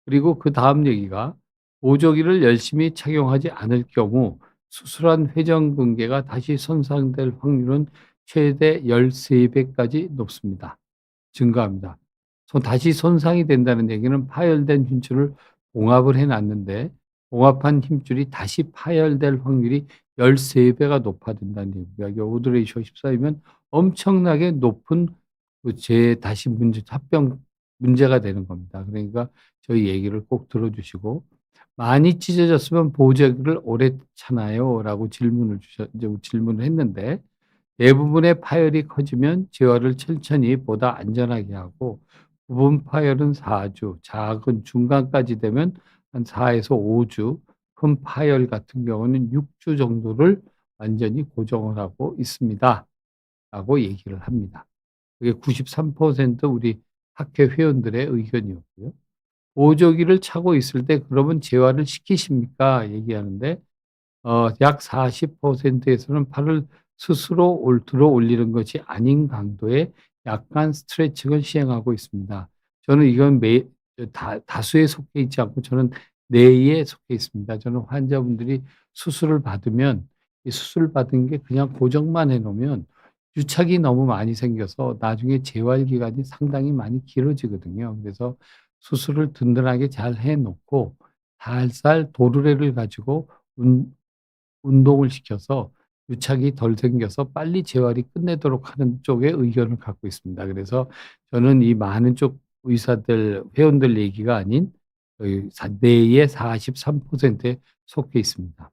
그리고 그다음 얘기가 보조기를 열심히 착용하지 않을 경우 수술한 회전근개가 다시 손상될 확률은 최대 13 배까지 높습니다. 증가합니다. 다시 손상이 된다는 얘기는 파열된 힘줄을 봉합을 해 놨는데 봉합한 힘줄이 다시 파열될 확률이 13 배가 높아진다는 얘기입니다. 이게 오드 레이시오 14이면 엄청나게 높은 다시 합병 문제가 되는 겁니다. 그러니까 저희 얘기를 꼭 들어 주시고 "많이 찢어졌으면 보조기를 오래 차나요?"라고 질문을 했는데 대부분의 파열이 커지면 재활을 천천히 보다 안전하게 하고 부분 파열은 4 주, 작은 중간까지 되면 한 4 에서 5 주, 큰 파열 같은 경우는 6주 정도를 완전히 고정을 하고 있습니다."라고 얘기를 합니다. 그게 93% 우리 학회 회원들의 의견이었고요. 보조기를 차고 있을 때 "그러면 재활을 시키십니까?" 얘기하는데 약 40% 에서는 팔을 스스로 들어 올리는 것이 아닌 강도의 약간 스트레칭을 시행하고 있습니다. 저는 이건 다수에 속해 있지 않고 저는 네에 속해 있습니다. 저는 환자분들이 수술을 받으면 이 수술 받은 게 그냥 고정만 해 놓으면 유착이 너무 많이 생겨서 나중에 재활 기간이 상당히 많이 길어지거든요. 그래서 수술을 든든하게 잘 해 놓고 살살 도르래를 가지고 운 운동을 시켜서 유착이 덜 생겨서 빨리 재활이 끝내도록 하는 쪽의 의견을 갖고 있습니다. 그래서 저는 이 많은 쪽 의사들 회원들 얘기가 아닌 의 내의 43%에 속해 있습니다.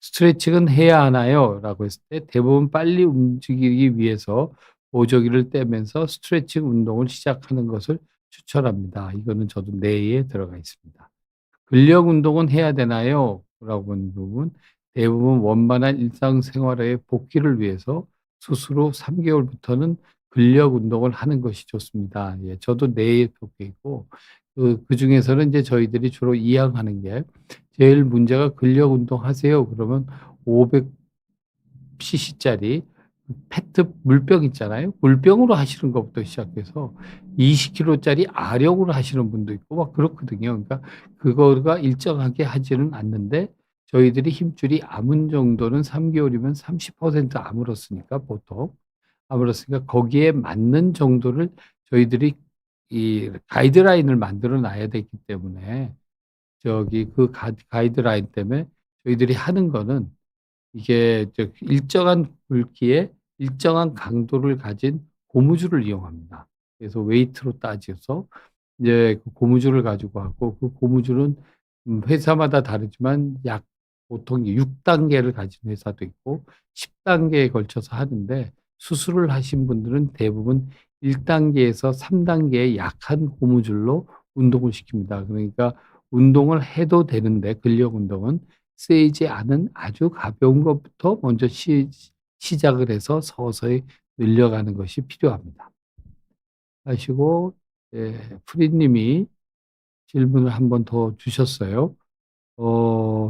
"스트레칭은 해야 하나요?"라고 했을 때 대부분 빨리 움직이기 위해서 보조기를 떼면서 스트레칭 운동을 시작하는 것을 추천합니다. 이거는 저도 내에 들어가 있습니다. "근력 운동은 해야 되나요?" 라고 하는 부분 대부분 원만한 일상생활의 복귀를 위해서 수술 후 3 개월부터는 근력 운동을 하는 것이 좋습니다. 저도 뇌에 속해 있고 그중에서는 이제 저희들이 주로 이야기하는 게 제일 문제가 "근력 운동하세요." 그러면 500 cc짜리 페트 물병 있잖아요. 물병으로 하시는 것부터 시작해서 20 킬로짜리 아령으로 하시는 분도 있고 막 그렇거든요. 그러니까 그거가 일정하게 하지는 않는데 저희들이 힘줄이 아문 정도는 3 개월이면 30% 아물었으니까 보통. 아물었으니까 거기에 맞는 정도를 저희들이 이 가이드라인을 만들어 놔야 되기 때문에 저기 그 가이드라인 때문에 저희들이 하는 거는 이게 일정한 굵기에 일정한 강도를 가진 고무줄을 이용합니다. 그래서 웨이트로 따져서 이제 그 고무줄을 가지고 하고 그 고무줄은 회사마다 다르지만 약 보통 6 단계를 가진 회사도 있고 10 단계에 걸쳐서 하는데 수술을 하신 분들은 대부분 1 단계에서 3 단계의 약한 고무줄로 운동을 시킵니다. 그러니까 운동을 해도 되는데 근력 운동은 세지 않은 아주 가벼운 것부터 먼저 시작을 해서 서서히 늘려가는 것이 필요합니다. 하시고 프리 님이 질문을 한 번 더 주셨어요.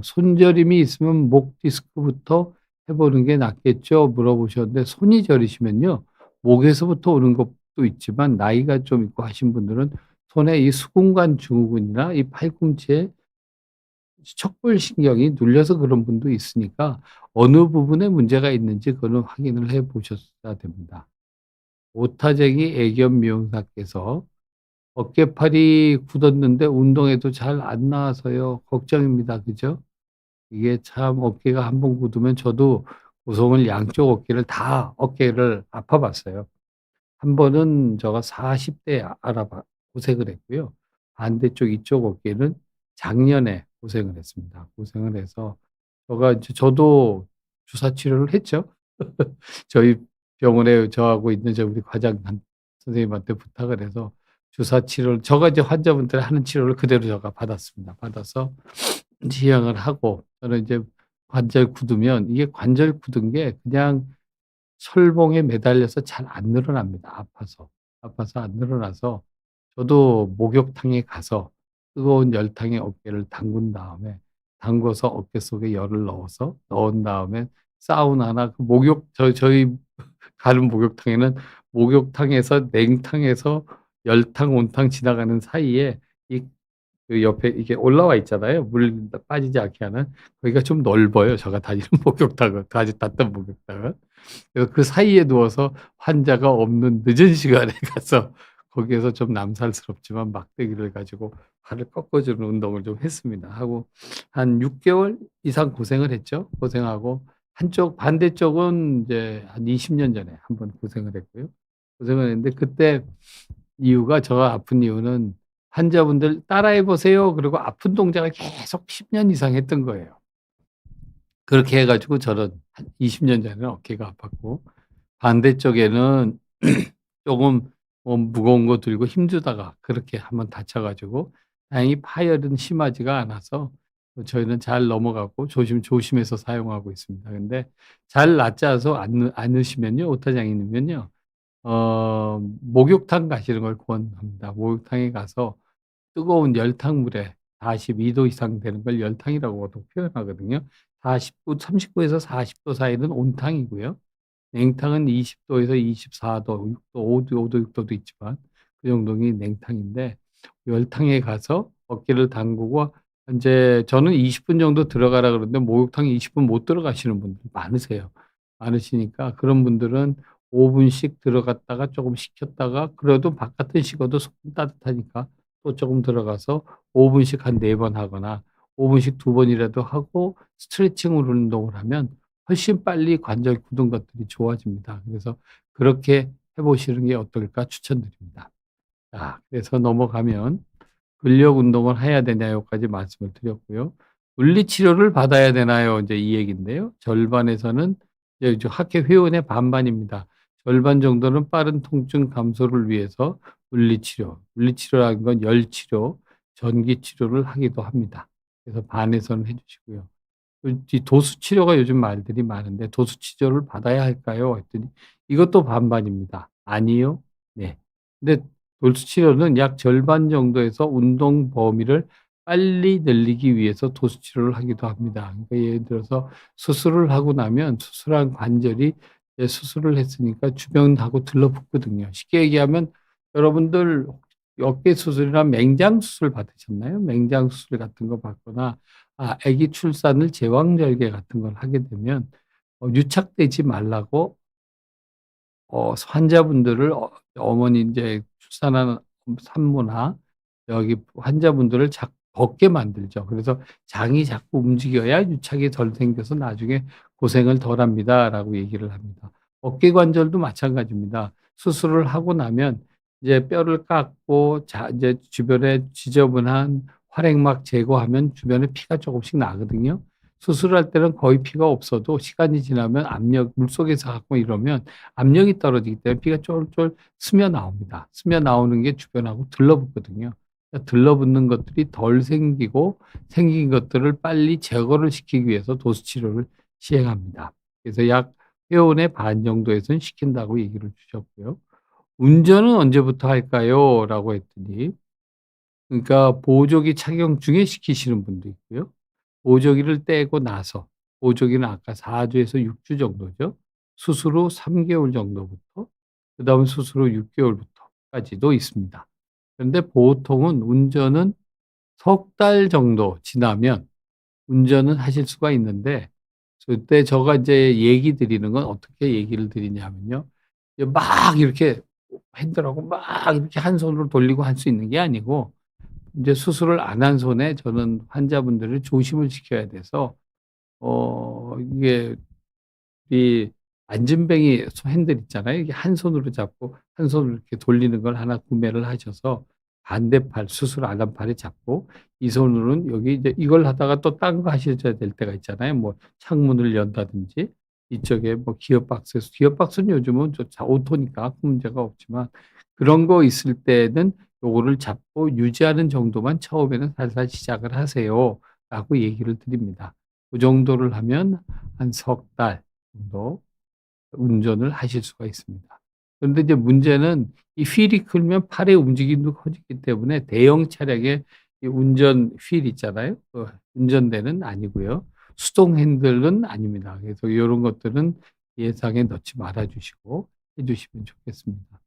"손저림이 있으면 목 디스크부터 해 보는 게 낫겠죠?" 물어보셨는데 손이 저리시면요. 목에서부터 오는 것도 있지만 나이가 좀 있고 하신 분들은 손에 이 수근관 증후군이나 이 팔꿈치에 척골신경이 눌려서 그런 분도 있으니까 어느 부분에 문제가 있는지 그거는 확인을 해 보셨어야 됩니다. 오타쟁이 애견 미용사께서 "어깨팔이 굳었는데 운동해도 잘 안 나아서요. 걱정입니다." 그죠? 이게 참 어깨가 한번 굳으면 저도 고성을 양쪽 어깨를 아파 봤어요. 한 번은 제가 40 대에 고생을 했고요. 반대쪽 이쪽 어깨는 작년에 고생을 했습니다. 고생을 해서 저도 주사 치료를 했죠. 저희 병원에 저하고 있는 우리 과장 선생님한테 부탁을 해서 주사 치료를 제가 이제 환자분들 하는 치료를 그대로 제가 받았습니다. 받아서 시행을 하고 저는 이제 관절 굳으면 이게 관절 굳은 게 그냥 철봉에 매달려서 잘 안 늘어납니다, 아파서. 아파서 안 늘어나서 저도 목욕탕에 가서 뜨거운 열탕에 어깨를 담근 다음에 담궈서 어깨 속에 열을 넣어서 넣은 다음에 사우나나 그 목욕 저희 가는 목욕탕에는 목욕탕에서 냉탕에서 열탕, 온탕 지나가는 사이에 이 그 옆에 이게 올라와 있잖아요. 물 빠지지 않게 하는. 거기가 좀 넓어요, 제가 다니는 목욕탕은 갔던 목욕탕은. 그래서 그 사이에 누워서 환자가 없는 늦은 시간에 가서 거기에서 좀 남살스럽지만 막대기를 가지고 발을 꺾어 주는 운동을 좀 했습니다. 하고 한 6 개월 이상 고생을 했죠. 고생하고 한쪽 반대쪽은 인제 한 20년 전에 한번 고생을 했고요. 고생을 했는데 그때 이유가 제가 아픈 이유는 환자분들 "따라해 보세요." 그러고 아픈 동작을 계속 10년 이상 했던 거예요. 그렇게 해 가지고 저는 한 20년 전에는 어깨가 아팠고 반대쪽에는 쪼금 무거운 거 들고 힘주다가 그렇게 한번 다쳐 가지고 다행히 파열은 심하지가 않아서 저희는 잘 넘어가고 조심해서 사용하고 있습니다. 근데 잘 낫지 않아서 않으시면요, 오타 장애인이면요, 목욕탕 가시는 걸 권합니다. 목욕탕에 가서 뜨거운 열탕물에 42도 이상 되는 걸 열탕이라고 보통 표현하거든요. 49 39 에서 40도 사이는 온탕이고요. 냉탕은 20 도에서 24 도, 6도, 5 도, 6 도도 있지만 그 정도이 냉탕인데 열탕에 가서 어깨를 담그고 인제 저는 20분 정도 들어가라 그러는데 목욕탕에 20분 못 들어가시는 분들 많으세요. 많으시니까 그런 분들은 5 분씩 들어갔다가 쪼금 식혔다가 그래도 바깥은 식어도 속은 따뜻하니까 또 쪼금 들어가서 5 분씩 한 4번 하거나 5 분씩 2 번이라도 하고 스트레칭 운동을 하면 훨씬 빨리 관절 굳은 것들이 좋아집니다. 그래서 그렇게 해 보시는 게 어떨까 추천드립니다. 자, 그래서 넘어가면 근력 운동을 해야 되냐요까지 말씀을 드렸고요. 물리 치료를 받아야 되나요? 인제 이 얘기인데요. 절반에서는 이제 학회 회원의 반반입니다. 절반 정도는 빠른 통증 감소를 위해서 물리치료라는 건 열치료, 전기치료를 하기도 합니다. 그래서 반에서는 해 주시고요. 이 도수 치료가 요즘 말들이 많은데 "도수 치료를 받아야 할까요?" 했더니 이것도 반반입니다. "아니요." 네. 근데 도수 치료는 약 절반 정도에서 운동 범위를 빨리 늘리기 위해서 도수 치료를 하기도 합니다. 그러니까 예를 들어서 수술을 하고 나면 수술한 관절이 이제 수술을 했으니까 주변하고 들러붙거든요. 쉽게 얘기하면 여러분들 어깨 수술이나 맹장 수술 받으셨나요? 맹장 수술 같은 거 받거나 아기 출산을 제왕절개 같은 걸 하게 되면 유착되지 말라고 환자분들을 어머니 인제 출산하는 산모나 여기 환자분들을 벗게 만들죠. 그래서 "장이 자꾸 움직여야 유착이 덜 생겨서 나중에 고생을 덜 합니다."라고 얘기를 합니다. 어깨 관절도 마찬가지입니다. 수술을 하고 나면 이제 뼈를 깎고 이제 주변에 지저분한 활액막 제거하면 주변에 피가 조금씩 나거든요. 수술할 때는 거의 피가 없어도 시간이 지나면 물속에서 하고 이러면 압력이 떨어지기 때문에 피가 쫄쫄 스며 나옵니다. 스며 나오는 게 주변하고 들러붙거든요. 그러니까 들러붙는 것들이 덜 생기고 생긴 것들을 빨리 제거를 시키기 위해서 도수 치료를 시행합니다. 그래서 약 회원의 반 정도에서는 시킨다고 얘기를 주셨고요. "운전은 언제부터 할까요?" 라고 했더니 그러니까 보조기 착용 중에 시키시는 분도 있고요. 보조기를 떼고 나서 보조기는 아까 4 주에서 6주 정도죠. 수술 후 3 개월 정도부터 그다음에 수술 후 6 개월부터까지도 있습니다. 그런데 보통은 운전은 석 달 정도 지나면 운전은 하실 수가 있는데 그때 제가 이제 얘기 드리는 건 어떻게 얘기를 드리냐면요. 이제 막 이렇게 핸들하고 막 이렇게 한 손으로 돌리고 할 수 있는 게 아니고 인제 수술을 안 한 손에 저는 환자분들을 조심을 시켜야 돼서 이게 이 안전뱅이 핸들 있잖아요. 이게 한 손으로 잡고 한 손으로 이렇게 돌리는 걸 하나 구매를 하셔서 반대팔 수술 안 한 팔에 잡고 이 손으로는 여기 이제 이걸 하다가 또 딴 거 하셔야 될 때가 있잖아요. 뭐 창문을 연다든지 이쪽에 뭐 기어 박스는 요즘은 오토니까 큰 문제가 없지만 그런 거 있을 때는 요거를 잡고 유지하는 정도만 처음에는 살살 시작을 하세요라고 얘기를 드립니다. 그 정도를 하면 한 석 달 정도 운전을 하실 수가 있습니다. 그런데 이제 문제는 이 휠이 크면 팔의 움직임도 커지기 때문에 대형 차량의 이 운전 휠 있잖아요. 운전대는 아니고요. 수동 핸들은 아닙니다. 그래서 요런 것들은 예상에 넣지 말아 주시고 해 주시면 좋겠습니다.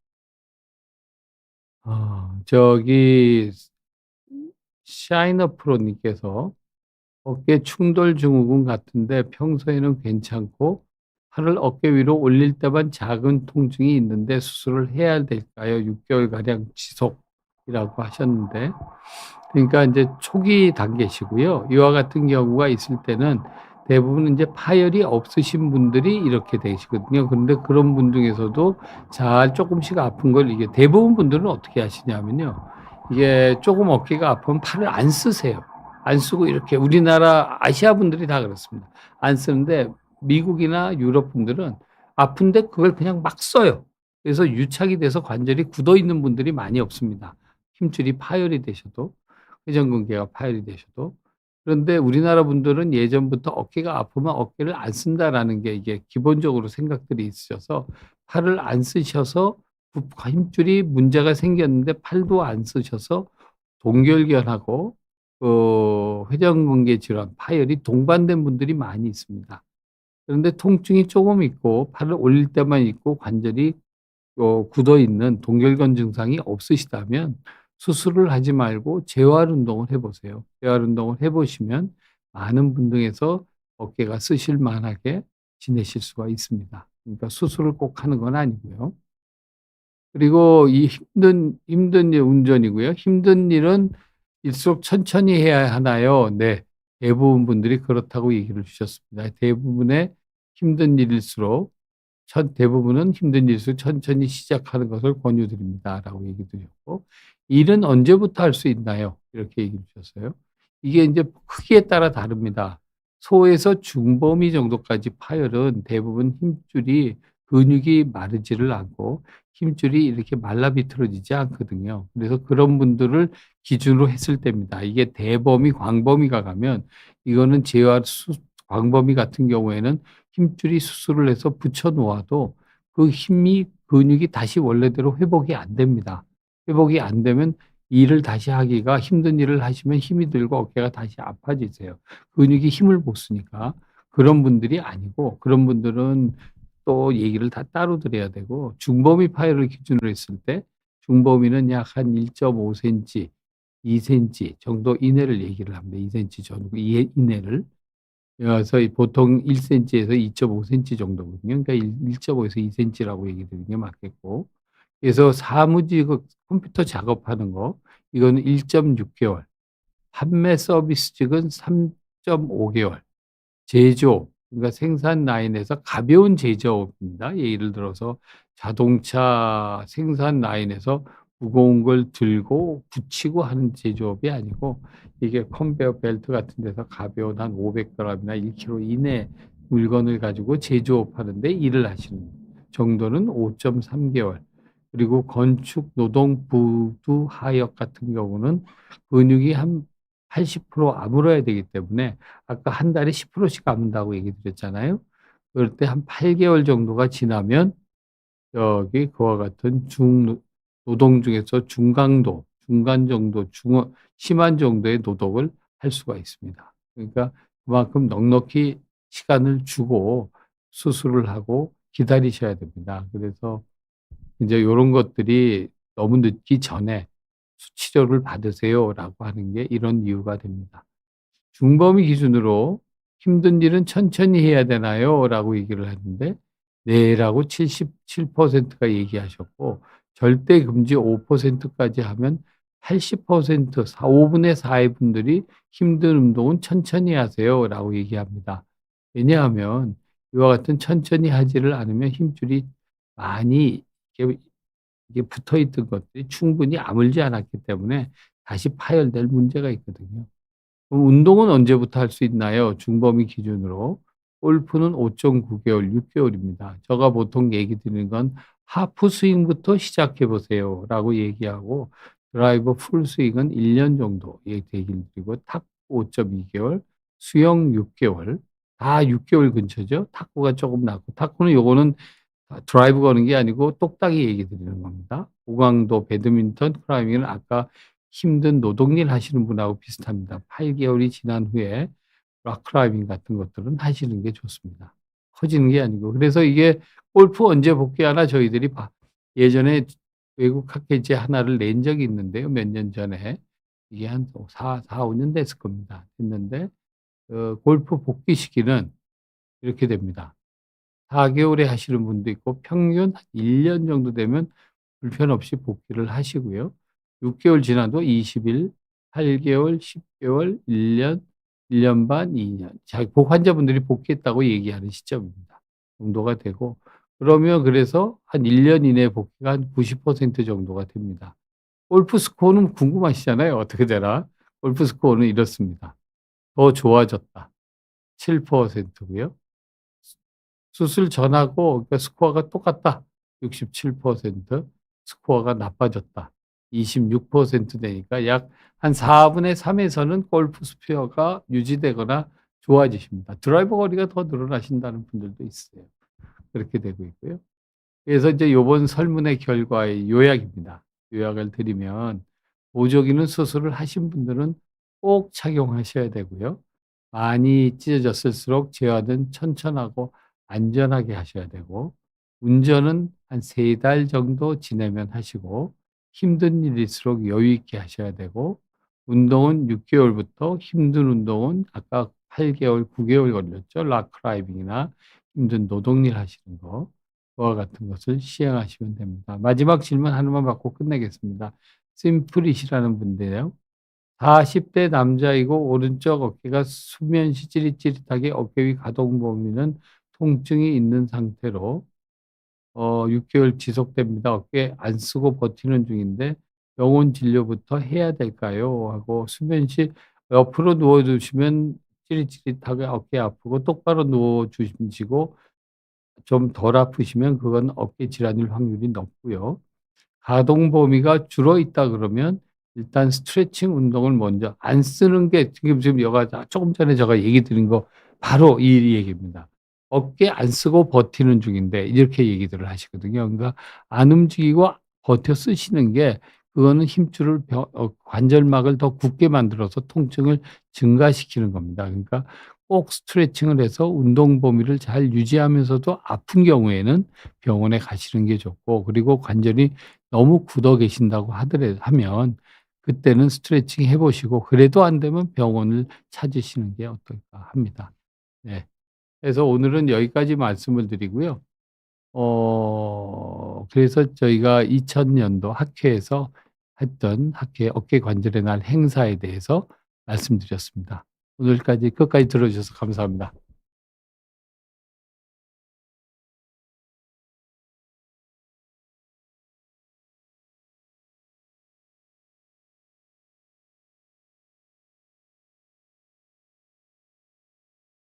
저기 샤이너 프로 님께서 어깨 충돌 증후군 같은데 평소에는 괜찮고 팔을 어깨 위로 올릴 때만 작은 통증이 있는데 수술을 해야 될까요? 6개월가량 지속이라고 하셨는데 그러니까 인제 초기 단계시고요. 이와 같은 경우가 있을 때는 대부분 인제 파열이 없으신 분들이 이렇게 되시거든요. 그런데 그런 분 중에서도 잘 쪼끔씩 아픈 걸 이게 대부분 분들은 어떻게 하시냐면요. 이게 쪼금 어깨가 아프면 팔을 안 쓰세요. 안 쓰고 이렇게 우리나라 아시아 분들이 다 그렇습니다. 안 쓰는데 미국이나 유럽 분들은 아픈데 그걸 그냥 막 써요. 그래서 유착이 돼서 관절이 굳어 있는 분들이 많이 없습니다. 힘줄이 파열이 되셔도 회전근개가 파열이 되셔도. 그런데 우리나라 분들은 예전부터 '어깨가 아프면 어깨를 안 쓴다.'라는 게 이게 기본적으로 생각들이 있으셔서 팔을 안 쓰셔서 힘줄이 문제가 생겼는데 팔도 안 쓰셔서 동결견하고 회전근개 질환, 파열이 동반된 분들이 많이 있습니다. 그런데 통증이 쪼금 있고 팔을 올릴 때만 있고 관절이 굳어 있는 동결근 증상이 없으시다면 수술을 하지 말고 재활 운동을 해 보세요. 재활 운동을 해 보시면 많은 분들에서 어깨가 쓰실 만하게 지내실 수가 있습니다. 그러니까 수술을 꼭 하는 건 아니고요. 그리고 이 힘든 일 운전이고요. 힘든 일은 일수록 천천히 해야 하나요? 네. 대부분 분들이 그렇다고 얘기를 주셨습니다. 대부분의 힘든 일일수록 대부분은 힘든 일일수록 천천히 시작하는 것을 권유드립니다라고 얘기 드렸고 "일은 언제부터 할 수 있나요?" 이렇게 얘기해 주셨어요. 이게 인제 크기에 따라 다릅니다. 소에서 중범위 정도까지 파열은 대부분 힘줄이 근육이 마르지를 않고 힘줄이 이렇게 말라 비틀어지지 않거든요. 그래서 그런 분들을 기준으로 했을 때입니다. 이게 대범위, 광범위가 가면 이거는 재활 광범위 같은 경우에는 힘줄이 수술을 해서 붙여 놓아도 그 힘이 근육이 다시 원래대로 회복이 안 됩니다. 회복이 안 되면 일을 다시 하기가 힘든 일을 하시면 힘이 들고 어깨가 다시 아파지세요. 근육이 힘을 못 쓰니까. 그런 분들이 아니고 그런 분들은 또 얘기를 다 따로 드려야 되고 중범위 파열을 기준으로 했을 때 중범위는 약 한 1.5 센티, 2 센티 정도 이내를 얘기를 합니다. 2 센티 정도 이내를. 그래서 이 보통 1 센티에서 2.5 센티 정도거든요. 그러니까 1.5 에서 2 센티라고 얘기 드리는 게 맞겠고. 그래서 사무직 컴퓨터 작업하는 거 이거는 1.6 개월, 판매 서비스직은 3.5 개월, 제조업 그러니까 생산 라인에서 가벼운 제조업입니다. 예를 들어서 자동차 생산 라인에서 무거운 걸 들고 붙이고 하는 제조업이 아니고 이게 컨베이어 벨트 같은 데서 가벼운 한 500 그램이나 1 킬로 이내 물건을 가지고 제조업하는 데 일을 하시는 정도는 5.3 개월. 그리고 건축 노동 부두 하역 같은 경우는 근육이 한 80% 아물어야 되기 때문에 아까 한 달에 10%씩 아문다고 얘기 드렸잖아요. 그럴 때 한 8 개월 정도가 지나면 저기 그와 같은 노동 중에서 중강도, 중간 정도, 심한 정도의 노동을 할 수가 있습니다. 그러니까 그만큼 넉넉히 시간을 주고 수술을 하고 기다리셔야 됩니다. 그래서 인제 요런 것들이 너무 늦기 전에 "치료를 받으세요."라고 하는 게 이런 이유가 됩니다. 중범위 기준으로 "힘든 일은 천천히 해야 되나요?"라고 얘기를 하는데 "네."라고 77%가 얘기하셨고 절대 금지 5% 까지 하면 80% 5 분의 4의 분들이 "힘든 운동은 천천히 하세요."라고 얘기합니다. 왜냐하면 이와 같은 천천히 하지를 않으면 힘줄이 많이 이게 붙어 있던 것들이 충분히 아물지 않았기 때문에 다시 파열될 문제가 있거든요. 그럼 운동은 언제부터 할 수 있나요? 중범위 기준으로. 골프는 5.9 개월, 6 개월입니다. 제가 보통 얘기 드리는 건 "하프 스윙부터 시작해 보세요."라고 얘기하고 드라이버 풀 스윙은 1년 정도 얘기를 드리고 탁 5.2 개월, 수영 6개월, 다 6개월 근처죠. 탁구가 조금 낫고 탁구는 요거는 드라이브 거는 게 아니고 똑딱이 얘기 드리는 겁니다. 고강도 배드민턴, 클라이밍은 아까 힘든 노동일 하시는 분하고 비슷합니다. 8개월이 지난 후에 락 클라이밍 같은 것들은 하시는 게 좋습니다. 커지는 게 아니고. 그래서 이게 골프 언제 복귀하나 저희들이 예전에 외국 학회지 하나를 낸 적이 있는데요. 몇 년 전에. 이게 한 4-5년 됐을 겁니다. 됐는데 골프 복귀 시기는 이렇게 됩니다. 4개월에 하시는 분도 있고 평균 한 1년 정도 되면 불편 없이 복귀를 하시고요. 6개월 지나도 20일, 8개월, 10개월, 1년, 1년 반, 2년. 자, 환자분들이 복귀했다고 얘기하는 시점입니다. 정도가 되고 그러면 그래서 한 1년 이내 복귀가 한 90% 정도가 됩니다. 골프 스코어는 궁금하시잖아요. 어떻게 되나? 골프 스코어는 이렇습니다. 더 좋아졌다. 7%고요. 수술 전하고 그러니까 스코어가 똑같다. 67%. 스코어가 나빠졌다. 26% 되니까 약 한 4분의 3에서는 골프 스코어가 유지되거나 좋아지십니다. 드라이버 거리가 더 늘어나신다는 분들도 있어요. 그렇게 되고 있고요. 그래서 이제 요번 설문의 결과의 요약입니다. 요약을 드리면 보조기는 수술을 하신 분들은 꼭 착용하셔야 되고요. 많이 찢어졌을수록 재활은 천천하고 안전하게 하셔야 되고 운전은 한 3달 정도 지내면 하시고 힘든 일일수록 여유 있게 하셔야 되고 운동은 6개월부터 힘든 운동은 아까 8개월, 9개월 걸렸죠. 락 클라이밍이나 힘든 노동일 하시는 거. 그와 같은 것을 시행하시면 됩니다. 마지막 질문 하나만 받고 끝내겠습니다. 심플이시라는 분인데요. 40대 남자이고 오른쪽 어깨가 수면시 찌릿찌릿하게 어깨 위 가동 범위는 통증이 있는 상태로 6개월 지속됩니다. 어깨 안 쓰고 버티는 중인데 병원 진료부터 해야 될까요? 하고 수면시 옆으로 누워 주시면 찌릿찌릿하게 어깨 아프고 똑바로 누워 주시고 좀 덜 아프시면 그건 어깨 질환일 확률이 높고요. 가동 범위가 줄어 있다 그러면 일단 스트레칭 운동을 먼저 안 쓰는 게 지금 여가 조금 전에 제가 얘기 드린 거 바로 이 얘기입니다. 어깨 안 쓰고 버티는 중인데 이렇게 얘기들을 하시거든요. 그러니까 안 움직이고 버텨 쓰시는 게 그거는 힘줄을 관절막을 더 굳게 만들어서 통증을 증가시키는 겁니다. 그러니까 꼭 스트레칭을 해서 운동 범위를 잘 유지하면서도 아픈 경우에는 병원에 가시는 게 좋고 그리고 관절이 너무 굳어 계신다고 하면 그때는 스트레칭 해 보시고 그래도 안 되면 병원을 찾으시는 게 어떨까 합니다. 네. 그래서 오늘은 여기까지 말씀을 드리고요. 그래서 저희가 2000년도 학회에서 했던 학회 어깨 관절의 날 행사에 대해서 말씀드렸습니다. 오늘까지 끝까지 들어 주셔서 감사합니다.